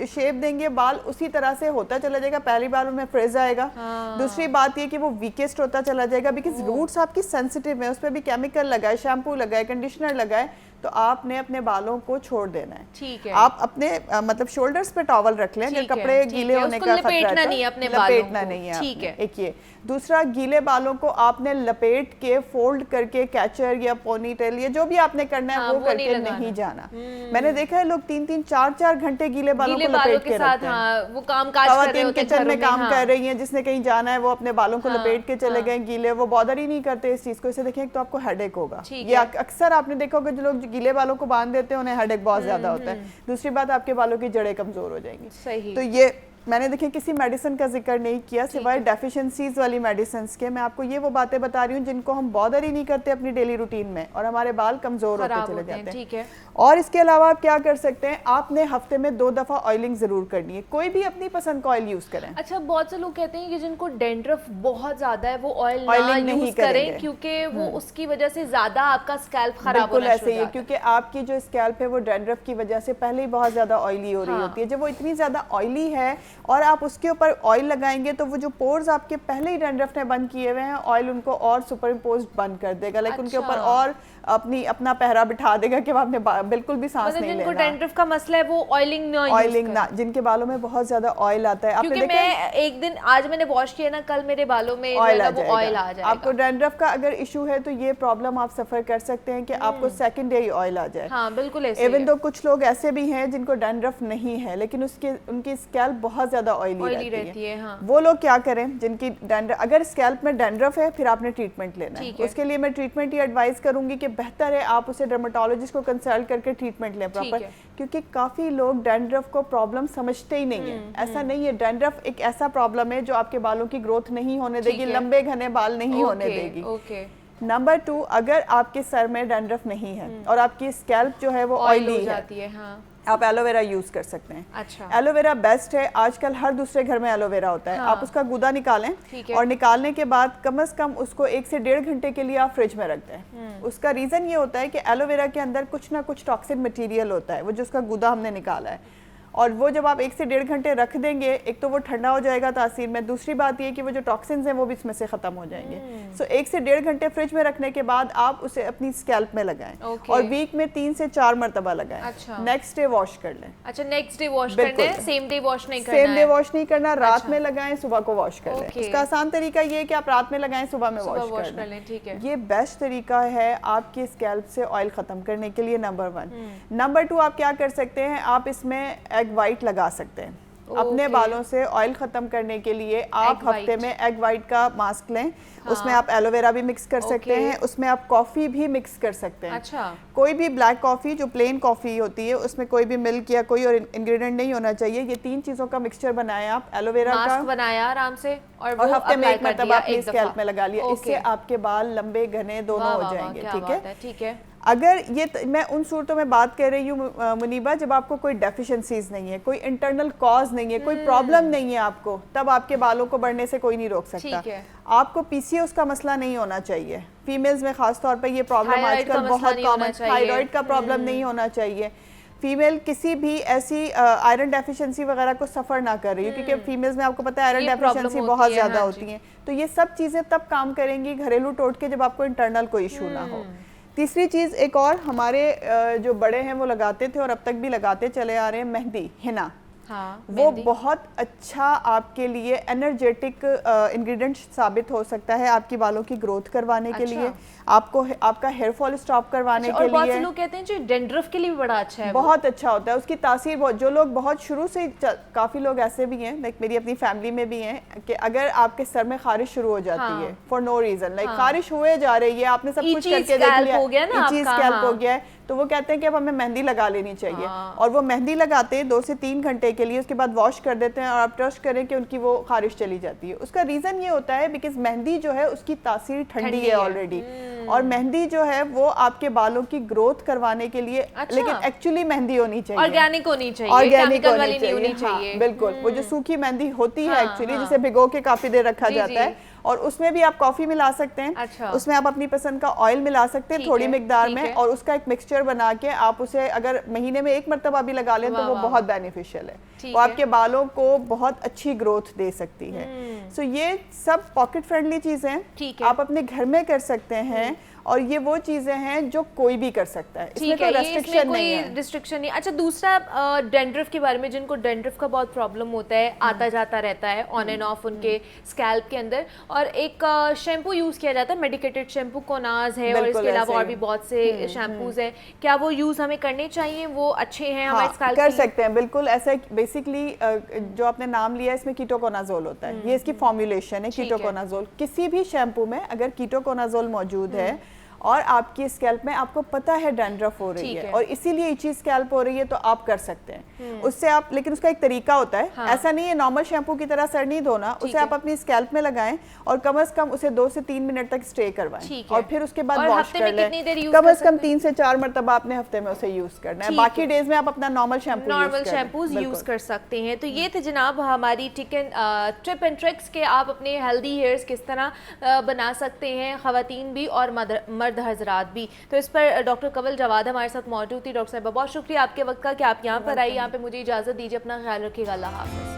शेप देंगे बाल उसी तरह से होता चला जाएगा, पहली बार में फ्रिज आएगा। दूसरी बात ये कि वो वीकेस्ट होता चला जाएगा बिकॉज रूट्स आपकी सेंसिटिव है, उस पर भी केमिकल लगाए, शैम्पू लगाए, कंडीशनर लगाए, तो आपने अपने बालों को छोड़ देना है। ठीक है। आप अपने मतलब शोल्डर्स पे टॉवल रख लें, अगर कपड़े गीले होने का खतरा है तो लपेटना नहीं है। ठीक है। एक ये दूसरा, गीले बालों को आपने लपेट के फोल्ड करके कैचर या पोनीटेल या जो भी आपने करना है वो करके नहीं जाना। मैंने देखा है लोग 3-3, 4-4 घंटे गीले बालों को लपेट के रखते हैं। वो काम काज कर रहे होते हैं, किचन में काम कर रही हैं, जिसने कहीं जाना है वो अपने बालों को लपेट के चले गए गीले, वो बॉदर ही नहीं करते इस चीज को। इसे देखें तो आपको हेडेक होगा। ये अक्सर आपने देखा होगा जो लोग गीले बालों को बांध देते हैं उन्हें हेडेक बहुत ज्यादा होता है। दूसरी बात, आपके बालों की जड़ें कमजोर हो जाएंगी। सही। तो ये मैंने देखिए किसी मेडिसिन का जिक्र नहीं किया सिवाय डेफिशिएंसीज वाली मेडिसिन के। मैं आपको ये वो बातें बता रही हूँ जिनको हम बॉदर ही नहीं करते अपनी डेली रूटीन में, और हमारे बाल कमजोर होते चले जाते हैं। ठीक है। और इसके अलावा आप क्या कर सकते हैं, आपने हफ्ते में 2 दफा ऑयलिंग जरूर करनी है। कोई भी अपनी पसंद का ऑयल यूज करें। अच्छा, बहुत से लोग कहते हैं कि जिनको डेंड्रफ बहुत ज्यादा है वो ऑयल ना यूज करें क्योंकि वो उसकी वजह से ज्यादा आपका स्कैल्प खराब होना शुरू हो जाता है। ऐसे ही, क्योंकि आपकी जो स्कैल्प है वो डेंड्रफ की वजह से पहले ही बहुत ज्यादा ऑयली हो रही होती है। जब वो इतनी ज्यादा ऑयली है और आप उसके ऊपर ऑयल लगाएंगे तो वो जो पोर्स आपके पहले ही डैंड्रफ ने बंद किए हुए हैं, ऑयल उनको और सुपर इम्पोज बंद कर देगा, लाइक उनके ऊपर और अपना पहरा बिठा देगा कि आपने बिल्कुल भी सांस नहीं लेना। जिनको डैंड्रफ का मसला है वो ऑयलिंग ना, जिनके बालों में बहुत ज्यादा ऑयल आता है। क्योंकि मैं एक दिन आज मैंने वॉश किया ना, कल मेरे बालों में ऑयल आ जाएगा। आपको डैंड्रफ का अगर इशू है तो ये प्रॉब्लम आप सफर कर सकते हैं कि आपको सेकेंडरी ऑयल आ जाए। हाँ, बिल्कुल ऐसे। इवन तो कुछ लोग ऐसे भी हैं जिनको डैंड्रफ नहीं है लेकिन उनकी स्कैल्प बहुत ज्यादा ऑयली रहती है। हाँ। वो लोग क्या करें जिनकी डैंड्रफ, अगर स्कैल्प में डैंड्रफ है फिर आपने ट्रीटमेंट लेना है। उसके लिए मैं ट्रीटमेंट ये एडवाइस करूंगी कि बेहतर है आप उसे डर्मेटोलॉजिस्ट को कंसल्ट करके ट्रीटमेंट लें प्रॉपर, क्योंकि काफी लोग डैंड्रफ को प्रॉब्लम समझते ही नहीं है। ऐसा नहीं है, डैंड्रफ एक ऐसा प्रॉब्लम है जो आपके बालों की ग्रोथ नहीं होने देगी, लंबे घने बाल नहीं होने देगी। नंबर 2, अगर आपके सर में डैंड्रफ नहीं है और आपकी स्कैल्प जो है वो ऑयली है, आप एलोवेरा यूज कर सकते हैं। अच्छा। एलोवेरा बेस्ट है, आजकल हर दूसरे घर में एलोवेरा होता है। आप उसका गूदा निकालें और निकालने के बाद कम से कम उसको 1 से 1.5 घंटे के लिए आप फ्रिज में रख दें। उसका रीजन ये होता है कि एलोवेरा के अंदर कुछ ना कुछ टॉक्सिक मटेरियल होता है, वो जो उसका गूदा हमने निकाला है, और वो जब आप 1 से 1.5 घंटे रख देंगे, एक तो वो ठंडा हो जाएगा तासीर में, दूसरी बात ये कि वो जो टॉक्सिन्स हैं वो भी इसमें से खत्म हो जाएंगे। सो 1 से 1.5 घंटे फ्रिज में रखने के बाद आप उसे अपनी स्कैल्प में लगाएं और वीक में 3 से 4 मरतबा लगाएं। अच्छा। नेक्स्ट डे वॉश कर लें। अच्छा, नेक्स्ट डे वॉश करना है, सेम डे वॉश नहीं करना है। सेम डे वॉश नहीं करना, रात में लगाएं, सुबह को वॉश कर लें। इसका आसान तरीका ये है कि आप रात में लगाएं, सुबह में वॉश कर लें। ठीक है। ये बेस्ट तरीका है आपकी स्कैल्प से ऑयल खत्म करने के लिए, नंबर 1। नंबर 2, आप क्या कर सकते हैं, आप इसमें एग वाइट लगा सकते हैं। अपने बालों से ऑयल खत्म करने के लिए आप हफ्ते में एग वाइट का मास्क लें। उसमें आप एलोवेरा भी मिक्स कर सकते हैं, उसमें आप कॉफी भी मिक्स कर सकते हैं। अच्छा। कोई भी ब्लैक कॉफी जो प्लेन कॉफी होती है उसमें कोई भी मिल्क या कोई और इंग्रेडिएंट नहीं होना चाहिए। ये 3 चीजों का मिक्सचर बनाया आप, एलोवेरा का बनाया आराम से और हफ्ते में 1 मरतबा अपनी स्कैल्प में लगा लिया। इससे आपके बाल लंबे घने दोनों हो जाएंगे। ठीक है। अगर ये मैं उन सूरतों में बात कर रही हूँ मुनीबा जब आपको कोई डेफिशिएंसीज नहीं है, कोई इंटरनल कॉज नहीं है, कोई प्रॉब्लम नहीं है आपको, तब आपके बालों को बढ़ने से कोई नहीं रोक सकता। आपको पीसीओएस का मसला नहीं होना चाहिए, फीमेल्स में खास तौर पर ये प्रॉब्लम आजकल बहुत कॉमन, थायराइड का प्रॉब्लम नहीं होना चाहिए। फीमेल किसी भी ऐसी आयरन डेफिशिएंसी वगैरह को सफ़र ना कर रही है, क्योंकि फीमेल्स में आपको पता है आयरन डेफिशिएंसी बहुत ज़्यादा होती है। तो ये सब चीज़ें तब काम करेंगी घरेलू टोटके जब आपको इंटरनल कोई इशू ना हो। तीसरी चीज़ एक और, हमारे जो बड़े हैं वो लगाते थे और अब तक भी लगाते चले आ रहे हैं, मेहंदी, हिना। हाँ, वो बहुत अच्छा आपके लिए एनर्जेटिक इंग्रेडिएंट साबित हो सकता है आपकी बालों की ग्रोथ करवाने के लिए, आपको आपका हेयर फॉल स्टॉप करवाने के लिए। बहुत से लोग कहते हैं जो डेंड्रफ के लिए भी बड़ा अच्छा है, बहुत अच्छा होता है, उसकी तासीर बहुत, जो लोग बहुत शुरू से, काफ़ी लोग ऐसे भी हैं, लाइक मेरी अपनी फैमिली में भी हैं, कि अगर आपके सर में खारिश शुरू हो जाती है फॉर नो रीज़न, लाइक खारिश हुए जा रही है, आपने सब कुछ करके देख लिया, चीज़ स्कैल्प हो गया है, तो वो कहते हैं कि अब हमें मेहंदी लगा लेनी चाहिए। और वो मेहंदी लगाते हैं 2 से 3 घंटे के लिए, उसके बाद वॉश कर देते हैं और आप ट्रस्ट करें कि उनकी वो खारिश चली जाती है। उसका रीज़न ये होता है बिकॉज मेहंदी जो है उसकी तासीर ठंडी है ऑलरेडी, और मेहंदी जो है वो आपके बालों की ग्रोथ करवाने के लिए, लेकिन एक्चुअली मेहंदी होनी चाहिए, ऑर्गेनिक होनी चाहिए, ऑर्गेनिक वाली नहीं होनी चाहिए। हाँ, बिल्कुल। वो जो सूखी मेहंदी होती है एक्चुअली, जिसे भिगो के काफी देर रखा जाता है, और उसमें भी आप कॉफी मिला सकते हैं। अच्छा। उसमें आप अपनी पसंद का ऑयल मिला सकते हैं थोड़ी मिकदार में, और उसका एक मिक्सचर बना के आप उसे अगर महीने में 1 मरतबा भी लगा लें तो वो बहुत बेनिफिशियल है। वो आपके बालों को बहुत अच्छी ग्रोथ दे सकती है। सो ये सब पॉकेट फ्रेंडली चीजें हैं, आप अपने घर में कर सकते हैं, और ये वो चीजें हैं जो कोई भी कर सकता है, इसमें कोई रेस्ट्रिक्शन नहीं है। रिस्ट्रिक्शन नहीं। अच्छा, दूसरा डेंड्रफ के बारे में, जिनको डेंड्रफ का बहुत प्रॉब्लम होता है, आता जाता रहता है ऑन एंड ऑफ उनके स्कैल्प के अंदर, और एक शैम्पू यूज किया जाता है, मेडिकेटेड शैम्पू, कोनाज है, और इसके अलावा और भी बहुत से शैम्पूज हैं, क्या वो यूज हमें करने चाहिए? वो अच्छे हैं हमारे स्कैल्प कर सकते हैं, बिल्कुल। ऐसा बेसिकली जो आपने नाम लिया इसमें कीटोकोनाजोल होता है, ये इसकी फॉर्मुलेशन है कीटोकोनाजोल। किसी भी शैम्पू में अगर कीटोकोनाजोल मौजूद है और आपकी स्कैल्प में आपको पता है डैंड्रफ हो रही है और इसीलिए इची स्कैल्प हो रही है, तो आप कर सकते हैं उससे आप, लेकिन उसका एक तरीका होता है। ऐसा नहीं है नॉर्मल शैम्पू की तरह सर नहीं धोना, उसे आप अपनी स्कैल्प में लगाएं और कम से कम उसे 2 से 3 मिनट तक स्टे करवाएं, और फिर उसके बाद वॉश कर लें। कम से कम 3 से 4 मरतबा आपने हफ्ते में उसे यूज करना है। बाकी डेज में आप अपना नॉर्मल शैम्पूज यूज कर सकते हैं। तो ये थे जनाब हमारी टिप एंड ट्रिक्स के आप अपने हेल्दी हेयर्स किस तरह बना सकते हैं, खवातीन भी और मर्द हजरात भी। तो इस पर डॉक्टर कवल जवाद हमारे साथ मौजूद थी। डॉक्टर साहब बहुत शुक्रिया आपके वक्त का कि आप यहाँ पर आई। यहाँ पे मुझे इजाज़त दीजिए, अपना ख्याल रखिएगा। अल्लाह हाफ़िज़।